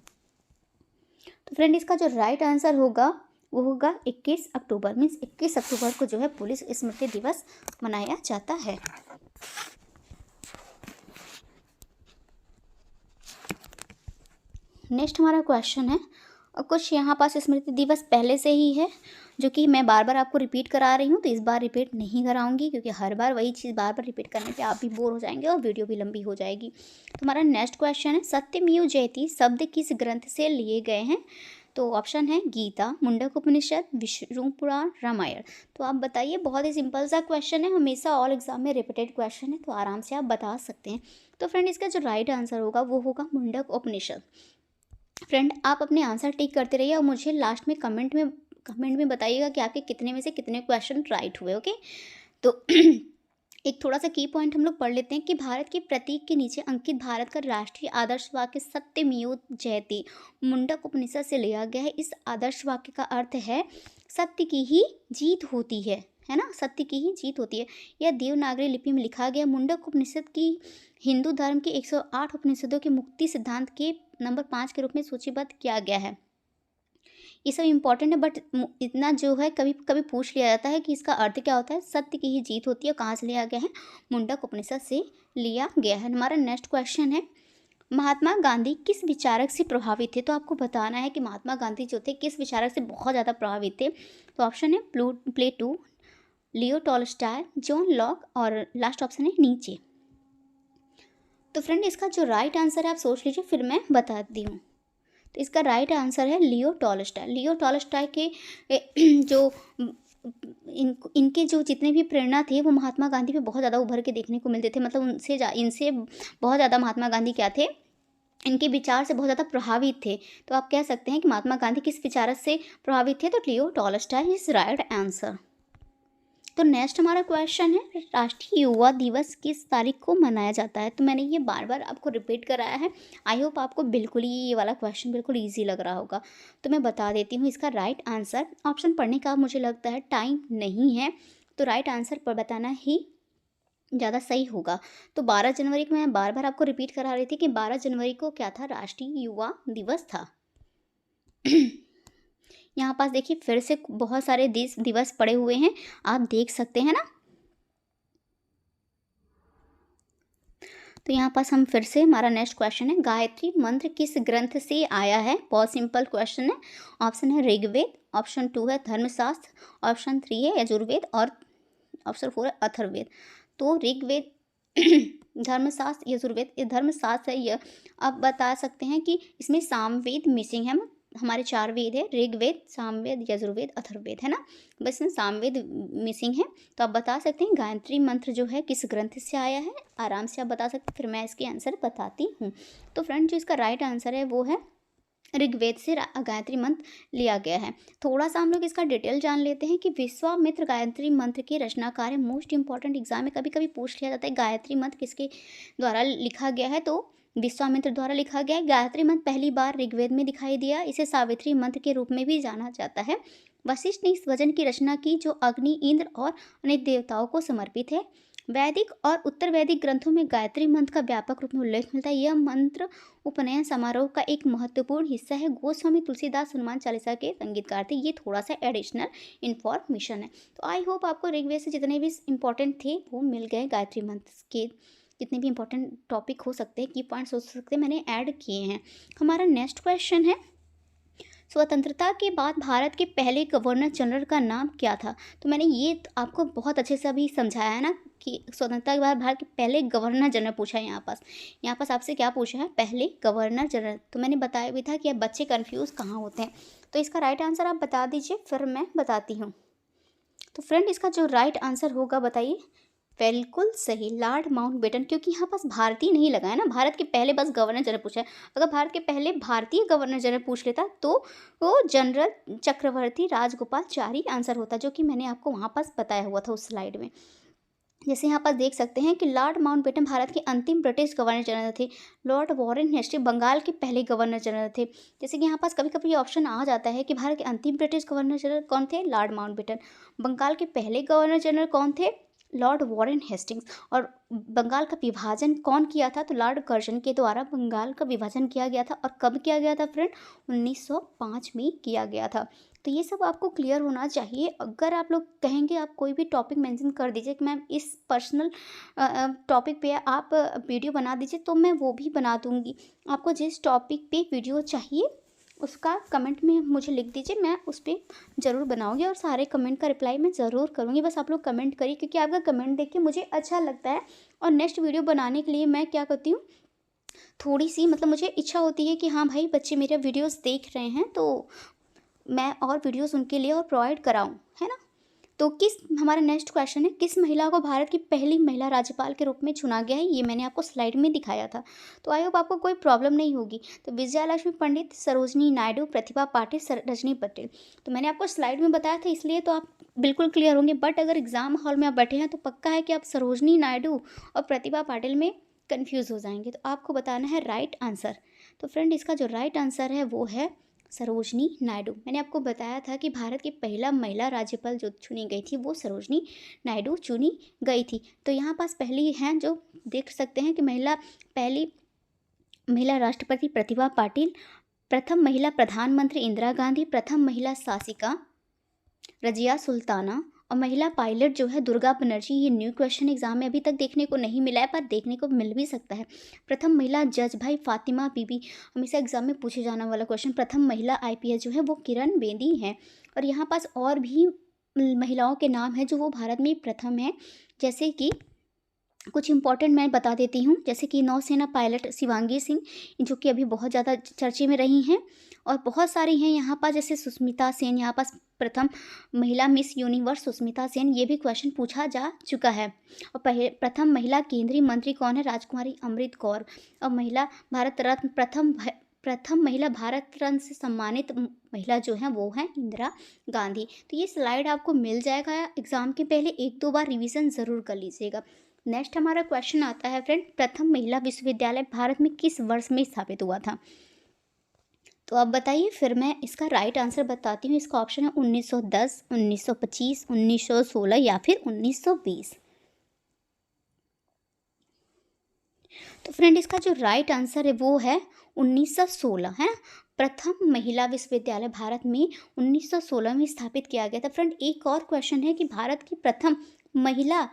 तो फ्रेंड, इसका जो राइट आंसर होगा वो होगा 21 अक्टूबर, मीन्स 21 अक्टूबर को जो है पुलिस स्मृति दिवस मनाया जाता है। नेक्स्ट हमारा क्वेश्चन है, और कुछ यहाँ पास स्मृति दिवस पहले से ही है, जो कि मैं बार बार आपको रिपीट करा रही हूँ, तो इस बार रिपीट नहीं कराऊंगी, क्योंकि हर बार वही चीज़ बार बार रिपीट करने पे आप भी बोर हो जाएंगे और वीडियो भी लंबी हो जाएगी। तो हमारा नेक्स्ट क्वेश्चन है, सत्यमेव जयते शब्द किस ग्रंथ से लिए गए हैं? तो ऑप्शन है गीता, मुंडक उपनिषद, विष्णु पुराण, रामायण। तो आप बताइए, बहुत ही सिंपल सा क्वेश्चन है, हमेशा ऑल एग्जाम में रिपीटेड क्वेश्चन है, तो आराम से आप बता सकते हैं। तो फ्रेंड, इसका जो राइट आंसर होगा वो होगा मुंडक उपनिषद। फ्रेंड, आप अपने आंसर टिक करते रहिए और मुझे लास्ट में कमेंट में बताइएगा कि आपके कितने में से कितने क्वेश्चन राइट हुए। ओके, तो एक थोड़ा सा की पॉइंट हम लोग पढ़ लेते हैं कि भारत के प्रतीक के नीचे अंकित भारत का राष्ट्रीय आदर्श वाक्य सत्यमेव जयते मुंडक उपनिषद से लिया गया है। इस आदर्श वाक्य का अर्थ है सत्य की ही जीत होती है ना, सत्य की ही जीत होती है। यह देवनागरी लिपि में लिखा गया। मुंडक उपनिषद की हिंदू धर्म के 108 उपनिषदों के मुक्ति सिद्धांत के नंबर 5 के रूप में सूचीबद्ध किया गया है। ये सब इम्पॉर्टेंट है, बट इतना जो है कभी कभी पूछ लिया जाता है कि इसका अर्थ क्या होता है। सत्य की ही जीत होती है, कहाँ से लिया गया है? मुंडक उपनिषद से लिया गया है। हमारा नेक्स्ट क्वेश्चन है, महात्मा गांधी किस विचारक से प्रभावित थे? तो आपको बताना है कि महात्मा गांधी जो थे किस विचारक से बहुत ज़्यादा प्रभावित थे। तो ऑप्शन है प्लेटो, लियो टॉलस्टॉय, जॉन लॉक, और लास्ट ऑप्शन है नीचे। तो फ्रेंड, इसका जो राइट आंसर है आप सोच लीजिए, फिर मैं बताती हूँ। तो इसका राइट आंसर है लियो टॉलस्टॉय। लियो टॉलस्टॉय के जो इनके जो जितने भी प्रेरणा थे वो महात्मा गांधी पे बहुत ज़्यादा उभर के देखने को मिलते थे। मतलब इनसे बहुत ज़्यादा महात्मा गांधी क्या थे, इनके विचार से बहुत ज़्यादा प्रभावित थे। तो आप कह सकते हैं कि महात्मा गांधी किस विचार से प्रभावित थे, तो लियो टॉलस्टॉय इज राइट आंसर। तो नेक्स्ट हमारा क्वेश्चन है, राष्ट्रीय युवा दिवस किस तारीख को मनाया जाता है। तो मैंने ये बार बार आपको रिपीट कराया है। आई होप आपको बिल्कुल ही ये वाला क्वेश्चन बिल्कुल ईजी लग रहा होगा। तो मैं बता देती हूँ इसका राइट आंसर। ऑप्शन पढ़ने का मुझे लगता है टाइम नहीं है, तो राइट आंसर पर बताना ही ज़्यादा सही होगा। तो 12 जनवरी को मैं बार बार आपको रिपीट करा रही थी कि 12 जनवरी को क्या था, राष्ट्रीय युवा दिवस था। यहाँ पास देखिए फिर से बहुत सारे दिवस पड़े हुए हैं, आप देख सकते हैं ना। तो यहाँ पास हम फिर से, हमारा नेक्स्ट क्वेश्चन है, गायत्री मंत्र किस ग्रंथ से आया है। बहुत सिंपल क्वेश्चन है। ऑप्शन है ऋग्वेद, ऑप्शन 2 है धर्मशास्त्र, ऑप्शन 3 है यजुर्वेद और ऑप्शन 4 है अथर्ववेद। तो ऋग्वेद, धर्मशास्त्र, यजुर्वेद, ये धर्मशास्त्र है। यह आप बता सकते हैं कि इसमें सामवेद मिसिंग है। हमारे 4 वेद है, ऋग्वेद, सामवेद, यजुर्वेद, अथर्ववेद, है ना। बस इसमें सामवेद मिसिंग है। तो आप बता सकते हैं गायत्री मंत्र जो है किस ग्रंथ से आया है, आराम से आप बता सकते हैं। फिर मैं इसके आंसर बताती हूँ। तो फ्रेंड जो इसका राइट आंसर है वो है ऋग्वेद से गायत्री मंत्र लिया गया है। थोड़ा सा हम लोग इसका डिटेल जान लेते हैं कि विश्वामित्र गायत्री मंत्र के रचनाकार है। मोस्ट इंपॉर्टेंट एग्जाम में कभी कभी पूछ लिया जाता है गायत्री मंत्र किसके द्वारा लिखा गया है, तो विश्वामित्र द्वारा लिखा गया है। गायत्री मंत्र पहली बार ऋग्वेद में दिखाई दिया। इसे सावित्री मंत्र के रूप में भी जाना जाता है। वशिष्ठ ने इस वचन की रचना की जो अग्नि, इंद्र और अन्य देवताओं को समर्पित है। वैदिक और उत्तर वैदिक ग्रंथों में गायत्री मंत्र का व्यापक रूप में उल्लेख मिलता है। यह मंत्र उपनयन समारोह का एक महत्वपूर्ण हिस्सा है। गोस्वामी तुलसीदास हनुमान चालीसा के संगीतकार थे। ये थोड़ा सा एडिशनल इन्फॉर्मेशन है। तो आई होप आपको ऋग्वेद से जितने भी इंपॉर्टेंट थे वो मिल गए। गायत्री मंत्र के जितने भी इंपॉर्टेंट टॉपिक हो सकते हैं, की पॉइंट्स हो सकते हैं, मैंने ऐड किए हैं। हमारा नेक्स्ट क्वेश्चन है, स्वतंत्रता के बाद भारत के पहले गवर्नर जनरल का नाम क्या था। तो मैंने ये आपको बहुत अच्छे से अभी समझाया है ना कि स्वतंत्रता के बाद भारत के पहले गवर्नर जनरल पूछा है। यहाँ पास आपसे क्या पूछा है, पहले गवर्नर जनरल। तो मैंने बताया भी था कि अब बच्चे कंफ्यूज कहाँ होते हैं। तो इसका राइट आंसर आप बता दीजिए, फिर मैं बताती हूँ। तो फ्रेंड इसका जो राइट आंसर होगा बताइए। बिल्कुल सही, लॉर्ड माउंटबेटन। क्योंकि यहाँ पास भारतीय नहीं लगा है ना, भारत के पहले बस गवर्नर जनरल पूछा है। अगर भारत के पहले भारतीय गवर्नर जनरल पूछ लेता तो वो जनरल चक्रवर्ती राजगोपालचारी आंसर होता, जो कि मैंने आपको वहाँ पास बताया हुआ था उस स्लाइड में। जैसे यहाँ पर देख सकते हैं कि लॉर्ड माउंटबेटन भारत के अंतिम ब्रिटिश गवर्नर जनरल थे। लॉर्ड वॉरेन हेस्टी बंगाल के पहले गवर्नर जनरल थे। जैसे कि यहाँ पास कभी कभी ऑप्शन आ जाता है कि भारत के अंतिम ब्रिटिश गवर्नर जनरल कौन थे, लॉर्ड माउंटबेटन। बंगाल के पहले गवर्नर जनरल कौन थे, लॉर्ड वॉरेन हेस्टिंग्स। और बंगाल का विभाजन कौन किया था, तो लॉर्ड कर्जन के द्वारा बंगाल का विभाजन किया गया था। और कब किया गया था फ्रेंड, 1905 में किया गया था। तो ये सब आपको क्लियर होना चाहिए। अगर आप लोग कहेंगे आप कोई भी टॉपिक मेंशन कर दीजिए कि मैम इस पर्सनल टॉपिक पे आप वीडियो बना दीजिए, तो मैं वो भी बना दूँगी। आपको जिस टॉपिक पे वीडियो चाहिए उसका कमेंट में मुझे लिख दीजिए, मैं उस पर ज़रूर बनाऊँगी और सारे कमेंट का रिप्लाई मैं ज़रूर करूँगी। बस आप लोग कमेंट करिए, क्योंकि आपका कमेंट देख के मुझे अच्छा लगता है। और नेक्स्ट वीडियो बनाने के लिए मैं क्या करती हूँ, थोड़ी सी मतलब मुझे इच्छा होती है कि हाँ भाई बच्चे मेरे वीडियोस देख रहे हैं तो मैं और वीडियोस उनके लिए और प्रोवाइड कराऊँ, है ना। तो हमारा नेक्स्ट क्वेश्चन है, किस महिला को भारत की पहली महिला राज्यपाल के रूप में चुना गया है। ये मैंने आपको स्लाइड में दिखाया था। तो आई होप आपको कोई प्रॉब्लम नहीं होगी। तो विजयालक्ष्मी पंडित, सरोजनी नायडू, प्रतिभा पाटिल, रजनी पटेल। तो मैंने आपको स्लाइड में बताया था, इसलिए तो आप बिल्कुल क्लियर होंगे। बट अगर एग्जाम हॉल में आप बैठे हैं तो पक्का है कि आप सरोजनी नायडू और प्रतिभा पाटिल में कन्फ्यूज़ हो जाएंगे। तो आपको बताना है राइट आंसर। तो फ्रेंड इसका जो राइट आंसर है वो है सरोजनी नायडू। मैंने आपको बताया था कि भारत की पहला महिला राज्यपाल जो चुनी गई थी वो सरोजनी नायडू चुनी गई थी। तो यहाँ पास पहली हैं जो देख सकते हैं कि पहली महिला राष्ट्रपति प्रतिभा पाटिल, प्रथम महिला प्रधानमंत्री इंदिरा गांधी, प्रथम महिला शासिका रजिया सुल्ताना और महिला पायलट जो है दुर्गा बनर्जी। ये न्यू क्वेश्चन एग्जाम में अभी तक देखने को नहीं मिला है, पर देखने को मिल भी सकता है। प्रथम महिला जज भाई फातिमा बीबी, हमेशा एग्जाम में पूछे जाने वाला क्वेश्चन। प्रथम महिला IPS जो है वो किरण बेदी है। और यहाँ पास और भी महिलाओं के नाम हैं जो वो भारत में प्रथम है, जैसे कि कुछ इंपॉर्टेंट मैं बता देती हूँ, जैसे कि नौसेना पायलट शिवांगी सिंह, जो कि अभी बहुत ज़्यादा चर्चे में रही हैं, और बहुत सारी हैं यहाँ पर, जैसे सुष्मिता सेन, यहाँ पास प्रथम महिला मिस यूनिवर्स सुष्मिता सेन, ये भी क्वेश्चन पूछा जा चुका है। और प्रथम महिला केंद्रीय मंत्री कौन है? राजकुमारी अमृत कौर। और महिला भारत रत्न प्रथम महिला भारत रत्न से सम्मानित महिला जो हैं वो हैं इंदिरा गांधी। तो ये स्लाइड आपको मिल जाएगा एग्जाम के पहले, 1-2 बार रिवीजन ज़रूर कर लीजिएगा। नेक्स्ट हमारा क्वेश्चन आता है फ्रेंड, प्रथम महिला विश्वविद्यालय भारत में किस वर्ष में स्थापित हुआ था? तो अब बताइए, फिर मैं इसका राइट आंसर बताती हूँ। इसका ऑप्शन है 1910, 1925, 1916 या फिर 1920। तो फ्रेंड इसका जो राइट आंसर है वो है 1916, है ना। प्रथम महिला विश्वविद्यालय भारत में 1916 में स्थापित किया गया था। फ्रेंड एक और क्वेश्चन है कि भारत की प्रथम महिला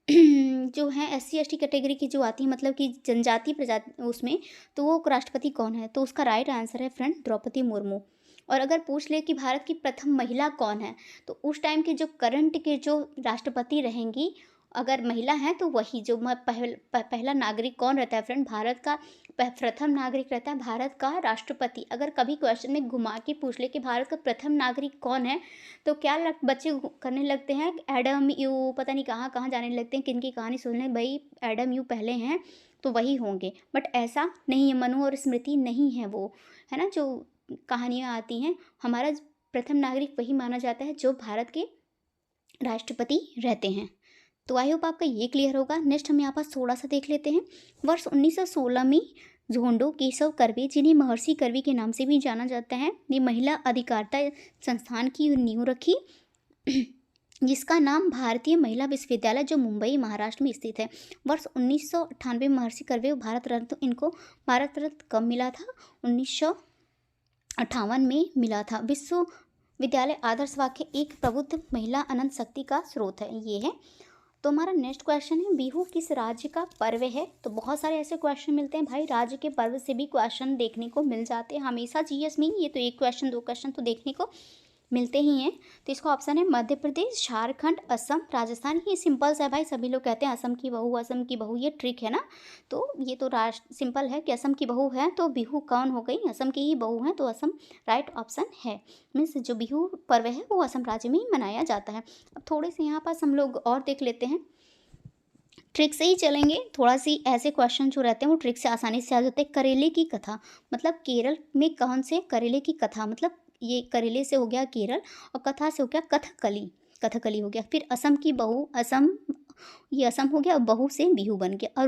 जो है SC ST कैटेगरी की जो आती है, मतलब कि जनजाति प्रजाति उसमें, तो वो राष्ट्रपति कौन है? तो उसका राइट आंसर है फ्रेंड द्रौपदी मुर्मू। और अगर पूछ ले कि भारत की प्रथम महिला कौन है, तो उस टाइम के जो करंट के जो राष्ट्रपति रहेंगी, अगर महिला हैं तो वही जो पहला नागरिक कौन रहता है फ्रेंड? भारत का प्रथम नागरिक रहता है भारत का राष्ट्रपति। अगर कभी क्वेश्चन में घुमा के पूछ ले कि भारत का प्रथम नागरिक कौन है, तो क्या बच्चे करने लगते हैं एडम यू, पता नहीं कहाँ कहाँ जाने लगते हैं, किनकी कहानी सुनने, भाई एडम यू पहले हैं तो वही होंगे, बट ऐसा नहीं है। मनु और स्मृति नहीं है वो, है ना, जो कहानियाँ आती हैं। हमारा प्रथम नागरिक वही माना जाता है जो भारत के राष्ट्रपति रहते हैं। तो आई होप आपका ये क्लियर होगा। नेक्स्ट हम यहाँ पर थोड़ा सा देख लेते हैं। वर्ष 1916 में झोंडो केशव कर्वे, जिन्हें महर्षि कर्वे के नाम से भी जाना जाता है, ने महिला अधिकारिता संस्थान की नींव रखी, जिसका नाम भारतीय महिला विश्वविद्यालय जो मुंबई महाराष्ट्र में स्थित है। वर्ष 1998 में महर्षि कर्वे भारत रत्न, इनको भारत रत्न कब मिला था? 1958 में मिला था। विश्वविद्यालय आदर्श वाक्य, एक प्रबुद्ध महिला अनंत शक्ति का स्रोत है, ये है। तो हमारा नेक्स्ट क्वेश्चन है, बिहू किस राज्य का पर्व है? तो बहुत सारे ऐसे क्वेश्चन मिलते हैं भाई, राज्य के पर्व से भी क्वेश्चन देखने को मिल जाते हैं हमेशा GS में ही। ये तो एक क्वेश्चन 2 क्वेश्चन तो देखने को मिलते ही हैं। तो इसका ऑप्शन है मध्य प्रदेश, झारखंड, असम, राजस्थान। ये सिंपल सा है भाई, सभी लोग कहते हैं असम की बहू, असम की बहू, ये ट्रिक है ना। तो ये तो सिंपल है कि असम की बहू है तो बिहू कौन हो गई? असम की ही बहू है, तो असम राइट ऑप्शन है। मीन्स जो बिहू पर्व है वो असम राज्य में ही मनाया जाता है। अब थोड़े से यहाँ पास हम लोग और देख लेते हैं, ट्रिक से ही चलेंगे। थोड़ा सी ऐसे क्वेश्चन जो रहते हैं वो ट्रिक से आसानी से आ जाते हैं। करेले की कथा, मतलब केरल में कौन से करेले की कथा, मतलब ये करेले से हो गया केरल, और कथा से हो गया कथकली, कथकली हो गया। फिर असम की बहू, असम, ये असम हो गया, और बहू से बिहू बन गया।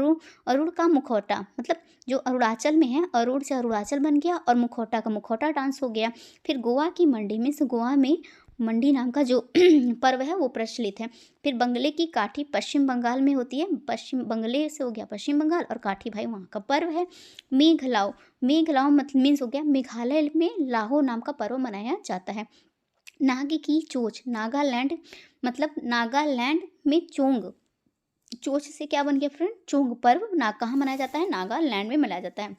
अरुण का मुखौटा, मतलब जो अरुणाचल में है, अरुण से अरुणाचल बन गया, और मुखौटा का मुखौटा डांस हो गया। फिर गोवा की मंडी में से गोवा में मंडी नाम का जो पर्व है वो प्रचलित है। फिर बंगले की काठी पश्चिम बंगाल में होती है, पश्चिम बंगले से हो गया पश्चिम बंगाल, और काठी भाई वहाँ का पर्व है। मेघलाओ, मेघलाओ मतलब मीन्स हो गया मेघालय में लाहो नाम का पर्व मनाया जाता है। नाग की चोच, नागालैंड, मतलब नागालैंड में चोंग, चोच से क्या बन गया फ्रेंड? चोंग पर्व कहाँ मनाया जाता है? नागालैंड में मनाया जाता है।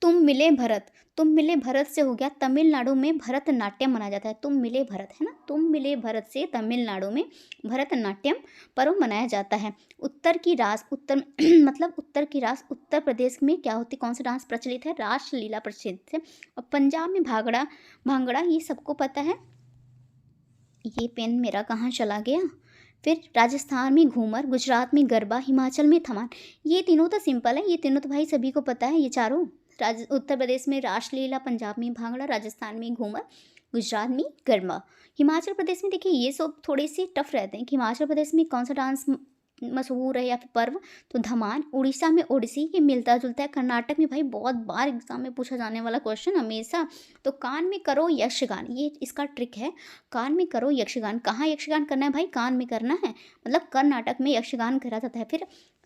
तुम मिले भरत, तुम मिले भरत से हो गया तमिलनाडु में भरतनाट्यम मनाया जाता है। तुम मिले भरत, है ना, तुम मिले भरत से तमिलनाडु में भरतनाट्यम पर्व मनाया जाता है। उत्तर की रास, उत्तर मतलब उत्तर की रास, उत्तर प्रदेश में क्या होती, कौन सा डांस प्रचलित है? रासलीला प्रचलित है। और पंजाब में भांगड़ा, ये सबको पता है। ये पेन मेरा कहाँ चला गया? फिर राजस्थान में घूमर, गुजरात में गरबा, हिमाचल में थमान। ये तीनों तो सिंपल है, ये तीनों तो भाई सभी को पता है, ये चारों। उत्तर प्रदेश में रासलीला, पंजाब में भांगड़ा, राजस्थान में घूमर, गुजरात में गरबा। हिमाचल प्रदेश में देखिए ये सब थोड़े से टफ रहते हैं कि हिमाचल प्रदेश में कौन सा डांस मशहूर है या फिर पर्व, तो धमान। उड़ीसा में ओडिसी, ये मिलता जुलता है। कर्नाटक में भाई बहुत बार एग्जाम में पूछा जाने वाला क्वेश्चन हमेशा, तो कान में करो यक्षगान, ये इसका ट्रिक है, कान में करो यक्षगान। कहाँ यक्षगान करना है भाई? कान में करना है, मतलब कर्नाटक में यक्षगान करा जाता है।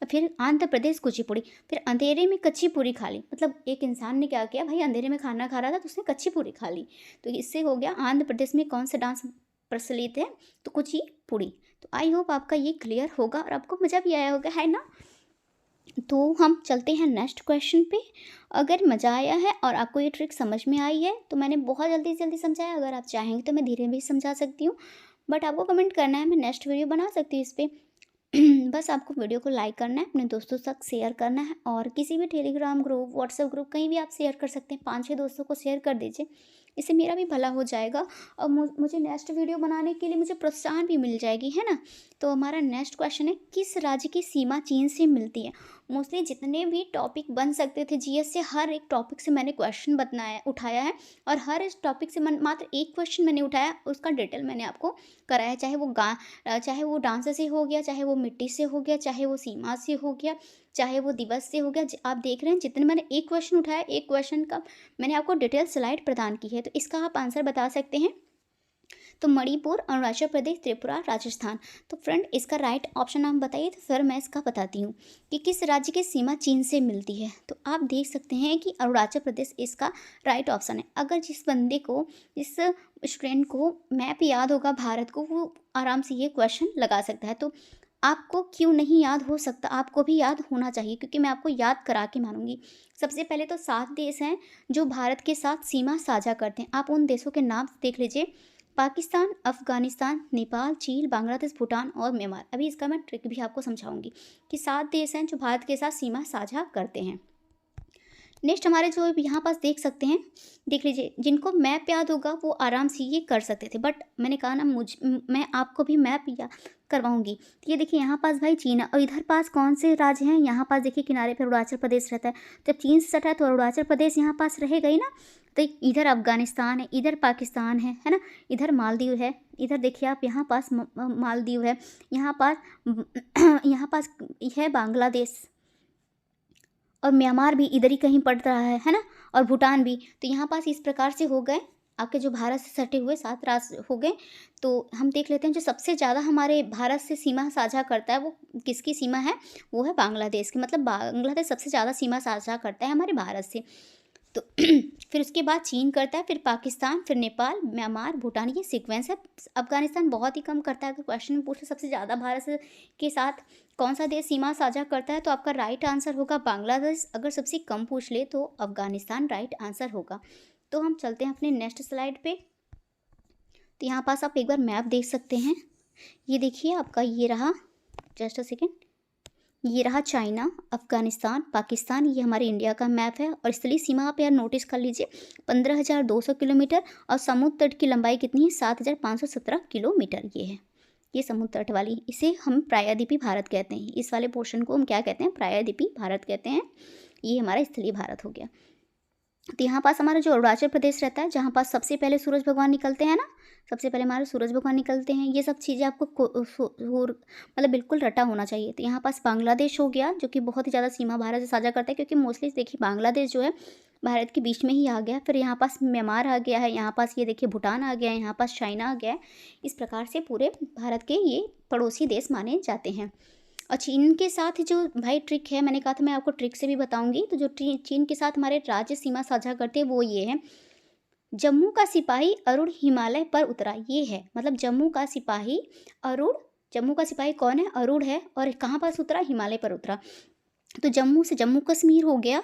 फिर आंध्र प्रदेश कुचिपुड़ी। फिर अंधेरे में कच्ची पूरी खा ली, मतलब एक इंसान ने क्या किया भाई, अंधेरे में खाना खा रहा था तो उसने कच्ची पूरी खा ली, तो इससे हो गया आंध्र प्रदेश में कौन सा डांस प्रचलित है? तो कुचिपुड़ी। तो आई होप आपका ये क्लियर होगा और आपको मज़ा भी आया होगा, है ना। तो हम चलते हैं नेक्स्ट क्वेश्चन पे। अगर मज़ा आया है और आपको ये ट्रिक समझ में आई है तो मैंने बहुत जल्दी समझाया, अगर आप चाहेंगे तो मैं धीरे भी समझा सकती हूँ, बट आपको कमेंट करना है, मैं नेक्स्ट वीडियो बना सकती हूँ इस पर। बस आपको वीडियो को लाइक करना है, अपने दोस्तों तक शेयर करना है, और किसी भी टेलीग्राम ग्रुप, व्हाट्सएप ग्रुप, कहीं भी आप शेयर कर सकते हैं। 5-6 दोस्तों को शेयर कर दीजिए, इससे मेरा भी भला हो जाएगा और मुझे नेक्स्ट वीडियो बनाने के लिए मुझे प्रोत्साहन भी मिल जाएगी, है ना। तो हमारा नेक्स्ट क्वेश्चन है, किस राज्य की सीमा चीन से मिलती है। मोस्टली जितने भी टॉपिक बन सकते थे जीएस से, हर एक टॉपिक से मैंने क्वेश्चन उठाया है, और हर इस टॉपिक से मात्र एक क्वेश्चन मैंने उठाया, उसका डिटेल मैंने आपको कराया है। चाहे वो डांस से हो गया, चाहे वो मिट्टी से हो गया, चाहे वो सीमा से हो गया, चाहे वो दिवस से हो गया। आप देख रहे हैं जितने मैंने एक क्वेश्चन उठाया, एक क्वेश्चन का मैंने आपको डिटेल स्लाइड प्रदान की है। तो इसका आप आंसर बता सकते हैं। तो मणिपुर, अरुणाचल प्रदेश, त्रिपुरा, राजस्थान। तो फ्रेंड, इसका राइट ऑप्शन आप बताइए, तो फिर मैं इसका बताती हूँ कि किस राज्य की सीमा चीन से मिलती है। तो आप देख सकते हैं कि अरुणाचल प्रदेश इसका राइट ऑप्शन है। अगर जिस बंदे को, जिस स्टूडेंट को मैप याद होगा भारत को, वो आराम से ये क्वेश्चन लगा सकता है। तो आपको क्यों नहीं याद हो सकता, आपको भी याद होना चाहिए, क्योंकि मैं आपको याद करा के मानूंगी। सबसे पहले तो 7 देश हैं जो भारत के साथ सीमा साझा करते हैं। आप उन देशों के नाम देख लीजिए, पाकिस्तान, अफगानिस्तान, नेपाल, चीन, बांग्लादेश, भूटान और म्यांमार। अभी इसका मैं ट्रिक भी आपको समझाऊंगी कि 7 देश हैं जो भारत के साथ सीमा साझा करते हैं। नेक्स्ट हमारे जो यहाँ पास देख सकते हैं, देख लीजिए, जिनको मैप याद होगा वो आराम से ये कर सकते थे, बट मैंने कहा ना, मैं आपको भी मैप या करवाऊंगी। तो ये देखिए, यहाँ पास भाई चीन है, और इधर पास कौन से राज्य हैं, यहाँ पास देखिए किनारे पर अरुणाचल प्रदेश रहता है। जब चीन से सटा है तो अरुणाचल प्रदेश यहाँ पास रहेगा ही ना। तो इधर अफगानिस्तान है, इधर पाकिस्तान है ना, इधर मालदीव है, इधर देखिए आप, यहाँ पास मालदीव है, यहाँ पास है बांग्लादेश, और म्यांमार भी इधर ही कहीं पड़ रहा है ना, और भूटान भी। तो यहाँ पास इस प्रकार से हो गए आपके जो भारत से सटे हुए 7 राज्य हो गए। तो हम देख लेते हैं जो सबसे ज़्यादा हमारे भारत से सीमा साझा करता है, वो किसकी सीमा है, वो है बांग्लादेश की। मतलब बांग्लादेश सबसे ज़्यादा सीमा साझा करता है हमारे भारत से। तो फिर उसके बाद चीन करता है, फिर पाकिस्तान, फिर नेपाल, म्यांमार, भूटान, ये सीक्वेंस है। अफगानिस्तान बहुत ही कम करता है। अगर क्वेश्चन में पूछे सबसे ज़्यादा भारत के साथ कौन सा देश सीमा साझा करता है, तो आपका राइट आंसर होगा बांग्लादेश। अगर सबसे कम पूछ ले तो अफगानिस्तान राइट आंसर होगा। तो हम चलते हैं अपने नेक्स्ट स्लाइड पे। तो यहाँ पास आप एक बार मैप देख सकते हैं। ये देखिए आपका, ये रहा, जस्ट अ सेकेंड, ये रहा चाइना, अफगानिस्तान, पाकिस्तान, ये हमारे इंडिया का मैप है। और स्थलीय सीमा आप यार नोटिस कर लीजिए, 15,200 किलोमीटर, और समुद्र तट की लंबाई कितनी है, 7,517 किलोमीटर ये है, ये समुद्र तट वाली। इसे हम प्रायद्वीपीय भारत कहते हैं। इस वाले पोर्शन को हम क्या कहते हैं, प्रायद्वीपीय भारत कहते हैं। ये हमारा स्थलीय भारत हो गया। तो यहाँ पास हमारा जो अरुणाचल प्रदेश रहता है, जहाँ पास सबसे पहले सूरज भगवान निकलते हैं ना, सबसे पहले हमारे सूरज भगवान निकलते हैं। ये सब चीज़ें आपको मतलब बिल्कुल रटा होना चाहिए। तो यहाँ पास बांग्लादेश हो गया, जो कि बहुत ही ज़्यादा सीमा भारत से साझा करता है, क्योंकि मोस्टली देखिए बांग्लादेश जो है भारत के बीच में ही आ गया। फिर यहाँ पास म्यांमार आ गया है, यहाँ पास ये देखिए भूटान आ गया है, यहाँ पास चाइना आ गया है। इस प्रकार से पूरे भारत के ये पड़ोसी देश माने जाते हैं। और चीन के साथ जो भाई ट्रिक है, मैंने कहा था मैं आपको ट्रिक से भी बताऊंगी। तो जो चीन के साथ हमारे राज्य सीमा साझा करते हैं वो ये है, जम्मू का सिपाही अरुण हिमालय पर उतरा। ये है, मतलब जम्मू का सिपाही अरुण, जम्मू का सिपाही कौन है, अरुण है, और कहाँ पास उतरा, हिमालय पर उतरा। तो जम्मू से जम्मू कश्मीर हो गया,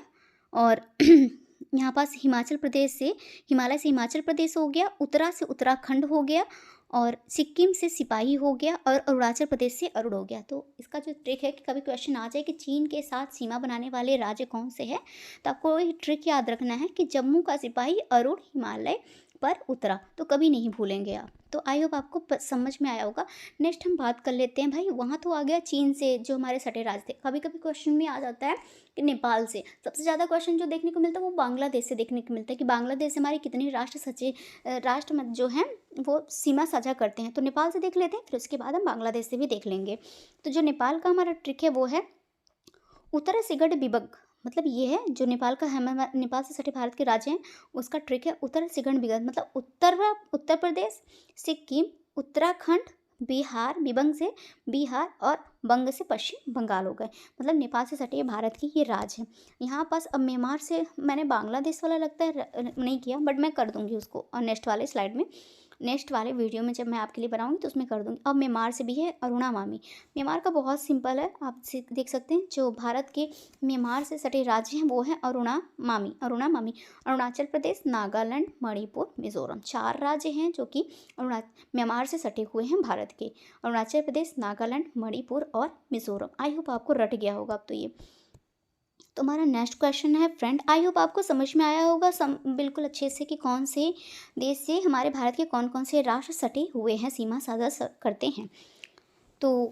और यहाँ पास हिमाचल प्रदेश से, हिमालय से हिमाचल प्रदेश हो गया, उत्तरा से उत्तराखंड हो गया, और सिक्किम से सिपाही हो गया, और अरुणाचल प्रदेश से अरुण हो गया। तो इसका जो ट्रिक है कि कभी क्वेश्चन आ जाए कि चीन के साथ सीमा बनाने वाले राज्य कौन से हैं, तो आपको ये ट्रिक याद रखना है कि जम्मू का सिपाही अरुण हिमालय पर उतरा, तो कभी नहीं भूलेंगे आप। तो आई होप आपको समझ में आया होगा। नेक्स्ट हम बात कर लेते हैं भाई, वहाँ तो आ गया चीन से जो हमारे सटे राज्य थे। कभी कभी क्वेश्चन में आ जाता है कि नेपाल से। सबसे ज़्यादा क्वेश्चन जो देखने को मिलता है वो बांग्लादेश से देखने को मिलता है कि बांग्लादेश से हमारे कितने राष्ट्र मत जो हैं वो सीमा साझा करते हैं। तो नेपाल से देख लेते हैं, फिर उसके बाद हम बांग्लादेश से भी देख लेंगे। तो जो नेपाल का हमारा ट्रिक है वो है उत्तर सिगड़ बिबग। मतलब ये है जो नेपाल का, नेपाल से सटे भारत के राज्य हैं, उसका ट्रिक है उत्तर सिगड़ बिगड़। मतलब उत्तर प्रदेश, सिक्किम, उत्तराखंड, बिहार, बिबंग से बिहार, और बंग से पश्चिम बंगाल हो गए। मतलब नेपाल से सटे भारत की ये राज्य है। यहाँ पास अब म्यांमार से मैंने बांग्लादेश वाला लगता है नहीं किया, बट मैं कर दूंगी उसको और नेक्स्ट वाले स्लाइड में। नेक्स्ट वाले वीडियो में जब मैं आपके लिए बनाऊंगी तो उसमें कर दूंगी। अब म्यांमार से भी है अरुणा मामी। म्यांमार का बहुत सिंपल है, आप देख सकते हैं जो भारत के म्यांमार से सटे राज्य हैं वो हैं अरुणा मामी। अरुणाचल प्रदेश, नागालैंड, मणिपुर, मिजोरम, 4 राज्य हैं जो कि म्यांमार से सटे हुए हैं भारत के। अरुणाचल प्रदेश, नागालैंड, मणिपुर और मिजोरम। आई होप आपको रट गया होगा अब तो ये। तो हमारा नेक्स्ट क्वेश्चन है फ्रेंड, आई होप आपको समझ में आया होगा बिल्कुल अच्छे से कि कौन से देश से हमारे भारत के कौन कौन से राष्ट्र सटे हुए हैं, सीमा साझा करते हैं। तो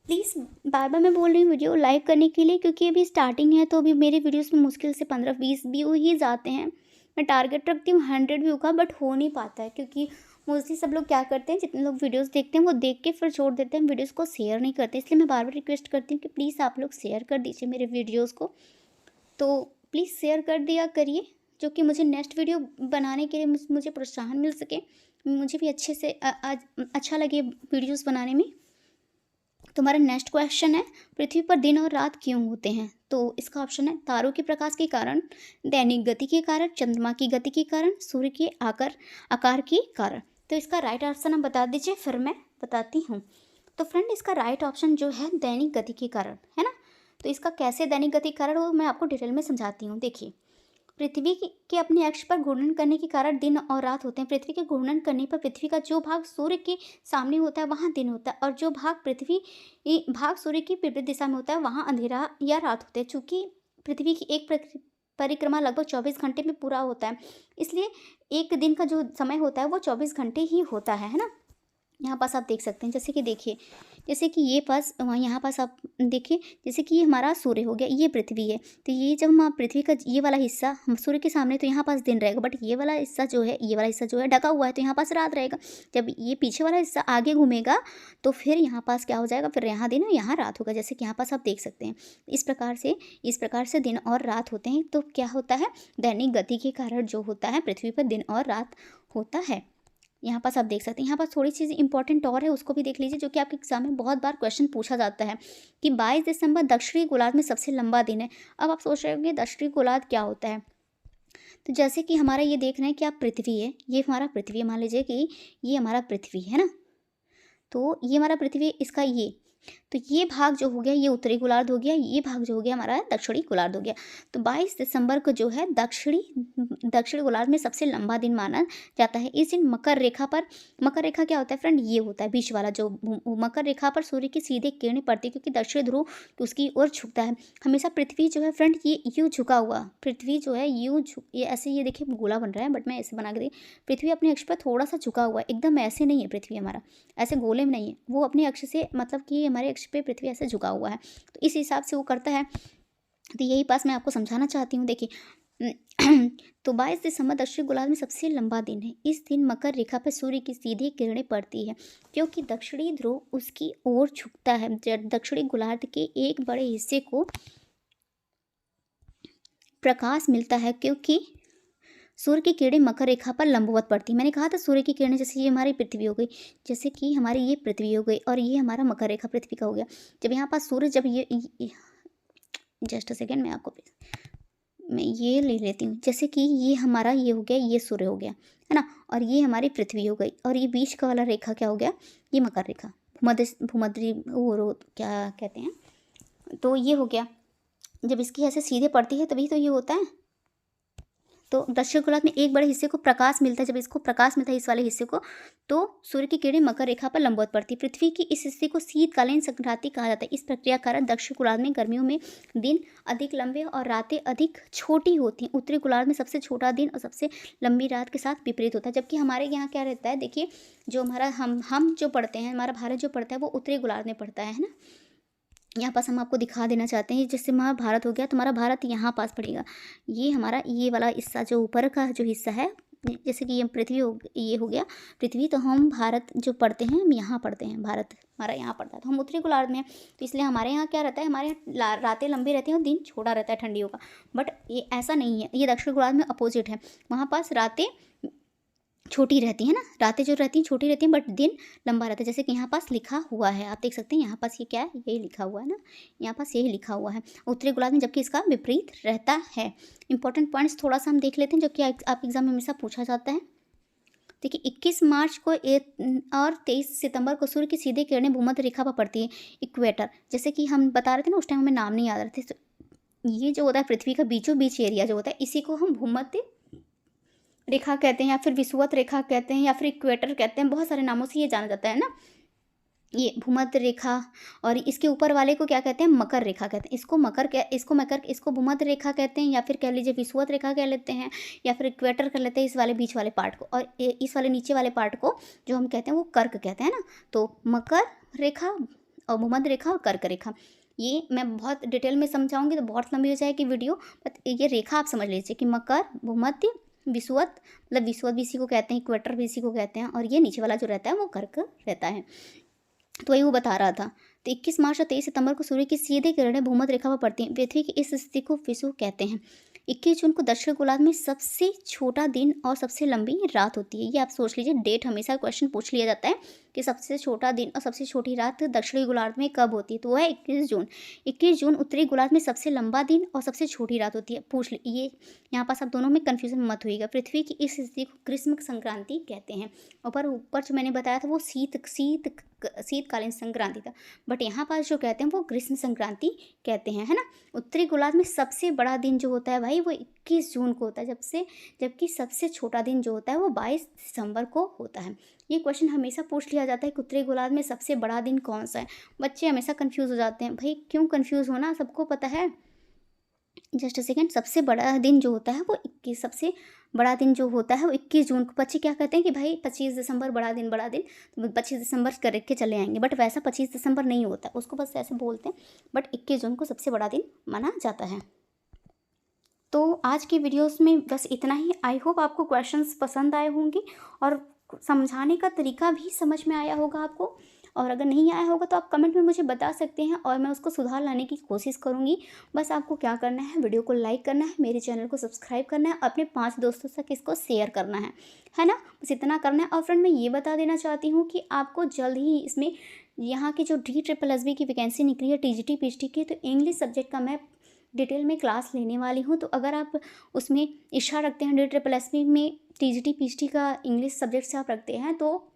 प्लीज़ बार बार मैं बोल रही हूँ वीडियो लाइक करने के लिए, क्योंकि अभी स्टार्टिंग है तो अभी मेरे वीडियोस में मुश्किल से 15-20 व्यू ही जाते हैं। मैं टारगेट रखती हूँ 100 व्यू का, बट हो नहीं पाता है क्योंकि मोस्टली सब लोग क्या करते हैं, जितने लोग वीडियोस देखते हैं वो देख के फिर छोड़ देते हैं, वीडियोस को शेयर नहीं करते। इसलिए मैं बार बार रिक्वेस्ट करती हूँ कि प्लीज़ आप लोग शेयर कर दीजिए मेरे वीडियोज़ को। तो प्लीज़ शेयर कर दिया करिए, जो कि मुझे नेक्स्ट वीडियो बनाने के लिए मुझे प्रोत्साहन मिल सके, मुझे भी अच्छे से अच्छा लगे वीडियोस बनाने में। तो हमारा नेक्स्ट क्वेश्चन है, पृथ्वी पर दिन और रात क्यों होते हैं? तो इसका ऑप्शन है तारों के प्रकाश के कारण, दैनिक गति के कारण, चंद्रमा की गति के कारण, सूर्य के आकार के कारण। तो इसका राइट ऑप्शन आप बता दीजिए, फिर मैं बताती हूँ। तो फ्रेंड इसका राइट ऑप्शन जो है दैनिक गति के कारण है ना। तो इसका कैसे दैनिक गति के कारण वो मैं आपको डिटेल में समझाती हूँ। देखिए, पृथ्वी के अपने अक्ष पर घूर्णन करने के कारण दिन और रात होते हैं। पृथ्वी के घूर्णन करने पर पृथ्वी का जो भाग सूर्य के सामने होता है वहाँ दिन होता है, और जो भाग सूर्य की विपरीत दिशा में होता है वहाँ अंधेरा या रात होते हैं। चूँकि पृथ्वी की एक परिक्रमा लगभग 24 घंटे में पूरा होता है, इसलिए एक दिन का जो समय होता है वो 24 घंटे ही होता है ना। यहाँ पास आप देख सकते हैं, जैसे कि देखिए, जैसे कि ये पास यहाँ पास आप देखिए, जैसे कि ये हमारा सूर्य हो गया, ये पृथ्वी है। तो ये जब हम पृथ्वी का ये वाला हिस्सा हम सूर्य के सामने, तो यहाँ पास दिन रहेगा, बट ये वाला हिस्सा जो है ढका हुआ है, तो यहाँ पास रात रहेगा। जब ये पीछे वाला हिस्सा आगे घूमेगा तो फिर यहाँ पास क्या हो जाएगा, फिर यहाँ दिन और यहाँ रात होगा। जैसे कि यहाँ पास आप देख सकते हैं, इस प्रकार से दिन और रात होते हैं। तो क्या होता है, दैनिक गति के कारण जो होता है पृथ्वी पर दिन और रात होता है। यहाँ पास आप देख सकते हैं। यहाँ पास थोड़ी चीज़ इंपॉर्टेंट और है, उसको भी देख लीजिए, जो कि आपके एग्जाम में बहुत बार क्वेश्चन पूछा जाता है कि 22 दिसंबर दक्षिणी गोलार्ध में सबसे लंबा दिन है। अब आप सोच रहे होंगे दक्षिणी गोलार्ध क्या होता है। तो जैसे कि हमारा ये देख रहे हैं कि आप पृथ्वी है, ये हमारा पृथ्वी है, मान लीजिए कि ये हमारा पृथ्वी है ना। तो ये हमारा पृथ्वी, इसका तो ये भाग जो हो गया ये उत्तरी गोलार्ध हो गया, ये भाग जो हो गया हमारा दक्षिणी गोलार्ध हो गया। तो 22 दिसंबर को जो है दक्षिणी गोलार्ध में सबसे लंबा दिन माना जाता है। इस दिन मकर रेखा क्या होता है फ्रेंड, ये होता है बीच वाला जो मकर रेखा पर सूर्य की सीधे किरणें पड़ती है, क्योंकि दक्षिणी ध्रुव तो उसकी ओर झुकता है हमेशा। पृथ्वी जो है फ्रेंड ये यूँ झुका हुआ, पृथ्वी जो है ये ऐसे, ये देखिए गोला बन रहा है, बट मैं ऐसे बना के पृथ्वी अपने अक्ष पर थोड़ा सा झुका हुआ है, एकदम ऐसे नहीं है पृथ्वी हमारा, ऐसे गोले में नहीं है, वो अपने अक्ष से, मतलब कि हमारे अक्ष पे पृथ्वी ऐसे झुका हुआ है, तो इस हिसाब से वो करता है। तो यही पास मैं आपको समझाना चाहती हूँ। देखिए तो 22 दिसंबर दक्षिणी गोलार्ध में सबसे लंबा दिन है। इस दिन मकर रेखा पर सूर्य की सीधी किरणें पड़ती है, क्योंकि दक्षिणी ध्रुव उसकी ओर झुकता है। दक्षिणी गोलार्ध के एक बड़े हिस्से को प्रकाश मिलता है, क्योंकि सूर्य की किरणें मकर रेखा पर लंबवत पड़ती है। मैंने कहा था सूर्य की किरणें, जैसे ये हमारी पृथ्वी हो गई, जैसे कि हमारी ये पृथ्वी हो गई, और ये हमारा मकर रेखा पृथ्वी का हो गया। जब यहाँ पास सूर्य, जब ये जस्ट अ सेकेंड, मैं ये ले लेती हूँ। जैसे कि ये हमारा ये हो गया, ये सूर्य हो गया है ना, और ये हमारी पृथ्वी हो गई, और ये बीच का वाला रेखा क्या हो गया, ये मकर रेखा, भूमध्य वो क्या कहते हैं, तो ये हो गया। जब इसकी ऐसे सीधे पड़ती है तभी तो ये होता है। तो दक्षिण गोलार्ध में एक बड़े हिस्से को प्रकाश मिलता है, जब इसको प्रकाश मिलता है इस वाले हिस्से को, तो सूर्य की किरणें मकर रेखा पर लंबवत पड़ती है। पृथ्वी की इस हिस्से को शीतकालीन संक्रांति कहा जाता है। इस प्रक्रिया कारण दक्षिण गोलार्ध में गर्मियों में दिन अधिक लंबे और रातें अधिक छोटी होती हैं। उत्तरी गोलार्ध में सबसे छोटा दिन और सबसे लंबी रात के साथ विपरीत होता है। जबकि हमारे यहाँ क्या रहता है, देखिए जो हमारा हम जो पढ़ते हैं, हमारा भारत जो पढ़ता है वो उत्तरी गोलार्ध में पढ़ता है ना। यहाँ पास हम आपको दिखा देना चाहते हैं, जैसे हमारा भारत हो गया, तो हमारा भारत यहाँ पास पड़ेगा। ये हमारा ये वाला हिस्सा जो ऊपर का जो हिस्सा है, जैसे कि ये पृथ्वी ये हो गया पृथ्वी, तो हम भारत जो पढ़ते हैं हम यहाँ पढ़ते हैं, भारत हमारा यहाँ पड़ता है, तो हम उत्तरी गोलार्ध में हैं। तो इसलिए हमारे यहाँ क्या रहता है, हमारे यहाँ रातें लंबी रहती हैं और दिन छोटा रहता है ठंडियों का। बट ये ऐसा नहीं है, ये दक्षिण गोलार्ध में अपोजिट है, वहाँ पास रातें छोटी रहती है ना, रातें जो रहती हैं छोटी रहती हैं, बट दिन लंबा रहता है। जैसे कि यहाँ पास लिखा हुआ है, आप देख सकते हैं यहाँ पास ये क्या है, यही लिखा हुआ है ना, यहाँ पास यही लिखा हुआ है उत्तरी गोलार्ध में, जबकि इसका विपरीत रहता है। इंपॉर्टेंट पॉइंट्स थोड़ा सा हम देख लेते हैं, जो कि आप एग्जाम में हमेशा पूछा जाता है। देखिए 21 मार्च को और 23 सितंबर को सूर्य की सीधे किरणें भूमध्य रेखा पर पड़ती है, इक्वेटर। जैसे कि हम बता रहे थे ना, उस टाइम हमें नाम नहीं याद रहे थे। तो ये जो होता है पृथ्वी का बीचों बीच एरिया जो होता है, इसी को हम भूमध्य रेखा कहते हैं, या फिर विषुवत रेखा कहते हैं, या फिर इक्वेटर कहते हैं। बहुत सारे नामों से ये जाना जाता है ना, ये भूमध्य रेखा। और इसके ऊपर वाले को क्या कहते हैं, मकर रेखा कहते हैं। इसको भूमध्य रेखा कहते हैं, या फिर कह लीजिए विषुवत रेखा कह लेते हैं, या फिर इक्वेटर कर लेते हैं इस वाले बीच वाले पार्ट को। और इस वाले नीचे वाले पार्ट को जो हम कहते हैं वो कर्क कहते हैं ना। तो मकर रेखा और भूमध्य रेखा और कर्क रेखा, ये मैं बहुत डिटेल में समझाऊंगी तो बहुत लंबी हो जाएगी वीडियो, बट ये रेखा आप समझ लीजिए कि मकर, भूमध्य, विषुवत, मतलब विषुवत भी इसी को कहते हैं, इक्वेटर भी इसी को कहते हैं, और ये नीचे वाला जो रहता है वो कर्क रहता है। तो वही वो बता रहा था। तो 21 मार्च और 23 सितंबर को सूर्य की सीधे किरणें भूमध्य रेखा पर पड़ती हैं। पृथ्वी की इस स्थिति को विषुव कहते हैं। 21 जून को दक्षिण गोलार्ध में सबसे छोटा दिन और सबसे लंबी रात होती है। ये आप सोच लीजिए, डेट हमेशा क्वेश्चन पूछ लिया जाता है कि सबसे छोटा दिन और सबसे छोटी रात दक्षिणी गोलार्ध में कब होती है, तो वह है 21 जून। 21 जून उत्तरी गोलार्ध में सबसे लंबा दिन और सबसे छोटी रात होती है। पूछ ली ये, यहाँ पास आप दोनों में कन्फ्यूजन मत होइएगा। पृथ्वी की इस स्थिति को ग्रीष्म संक्रांति कहते हैं। ऊपर जो मैंने बताया था वो शीतकालीन संक्रांति था, बट यहाँ पास जो कहते हैं वो ग्रीष्म संक्रांति कहते हैं, है ना। उत्तरी गोलार्ध में सबसे बड़ा दिन जो होता है भाई वो 21 जून को होता है, जबकि सबसे छोटा दिन जो होता है वो 22 दिसंबर को होता है। ये क्वेश्चन हमेशा पूछ लिया जाता है कि उत्तरी गोलार्ध में सबसे बड़ा दिन कौन सा है। बच्चे हमेशा कंफ्यूज हो जाते हैं, भाई क्यों कंफ्यूज होना, सबको पता है। जस्ट अ सेकेंड, सबसे बड़ा दिन जो होता है वो 21 सबसे बड़ा दिन जो होता है वो 21 जून को। बच्चे क्या कहते हैं कि भाई 25 दिसंबर बड़ा दिन, तो 25 दिसंबर कर के चले आएंगे, बट वैसा 25 दिसंबर नहीं होता, उसको बस ऐसे बोलते हैं, बट 21 जून को सबसे बड़ा दिन माना जाता है। तो आज की वीडियोस में बस इतना ही। आई होप आपको क्वेश्चंस पसंद आए होंगे और समझाने का तरीका भी समझ में आया होगा आपको। और अगर नहीं आया होगा तो आप कमेंट में मुझे बता सकते हैं और मैं उसको सुधार लाने की कोशिश करूँगी। बस आपको क्या करना है, वीडियो को लाइक करना है, मेरे चैनल को सब्सक्राइब करना है, अपने 5 दोस्तों तक इसको शेयर करना है ना। बस इतना करना है। और फ्रेंड मैं ये बता देना चाहती हूँ कि आपको जल्द ही इसमें यहाँ की जो DSSB की वैकेंसी निकली है TGT PGT की, तो इंग्लिश सब्जेक्ट का मैं डिटेल में क्लास लेने वाली हूँ। तो अगर आप उसमें इच्छा रखते हैं DSSB में TGT PGT का इंग्लिश सब्जेक्ट से आप रखते हैं, तो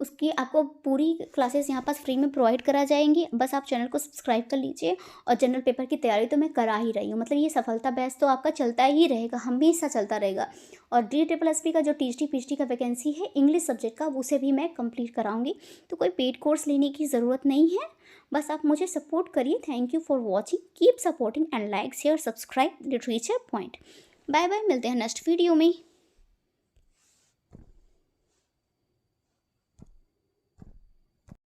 उसकी आपको पूरी क्लासेस यहाँ पास फ्री में प्रोवाइड करा जाएंगी। बस आप चैनल को सब्सक्राइब कर लीजिए। और जनरल पेपर की तैयारी तो मैं करा ही रही हूँ, मतलब ये सफलता बैच तो आपका चलता ही रहेगा, हमेशा चलता रहेगा। और DSSB का जो TGT PGT का वैकेंसी है इंग्लिश सब्जेक्ट का, उसे भी मैं कंप्लीट कराऊंगी। तो कोई पेड कोर्स लेने की ज़रूरत नहीं है, बस आप मुझे सपोर्ट करिए। Thank you for watching, keep supporting and like share subscribe literature point. Bye bye, मिलते हैं नेक्स्ट वीडियो में।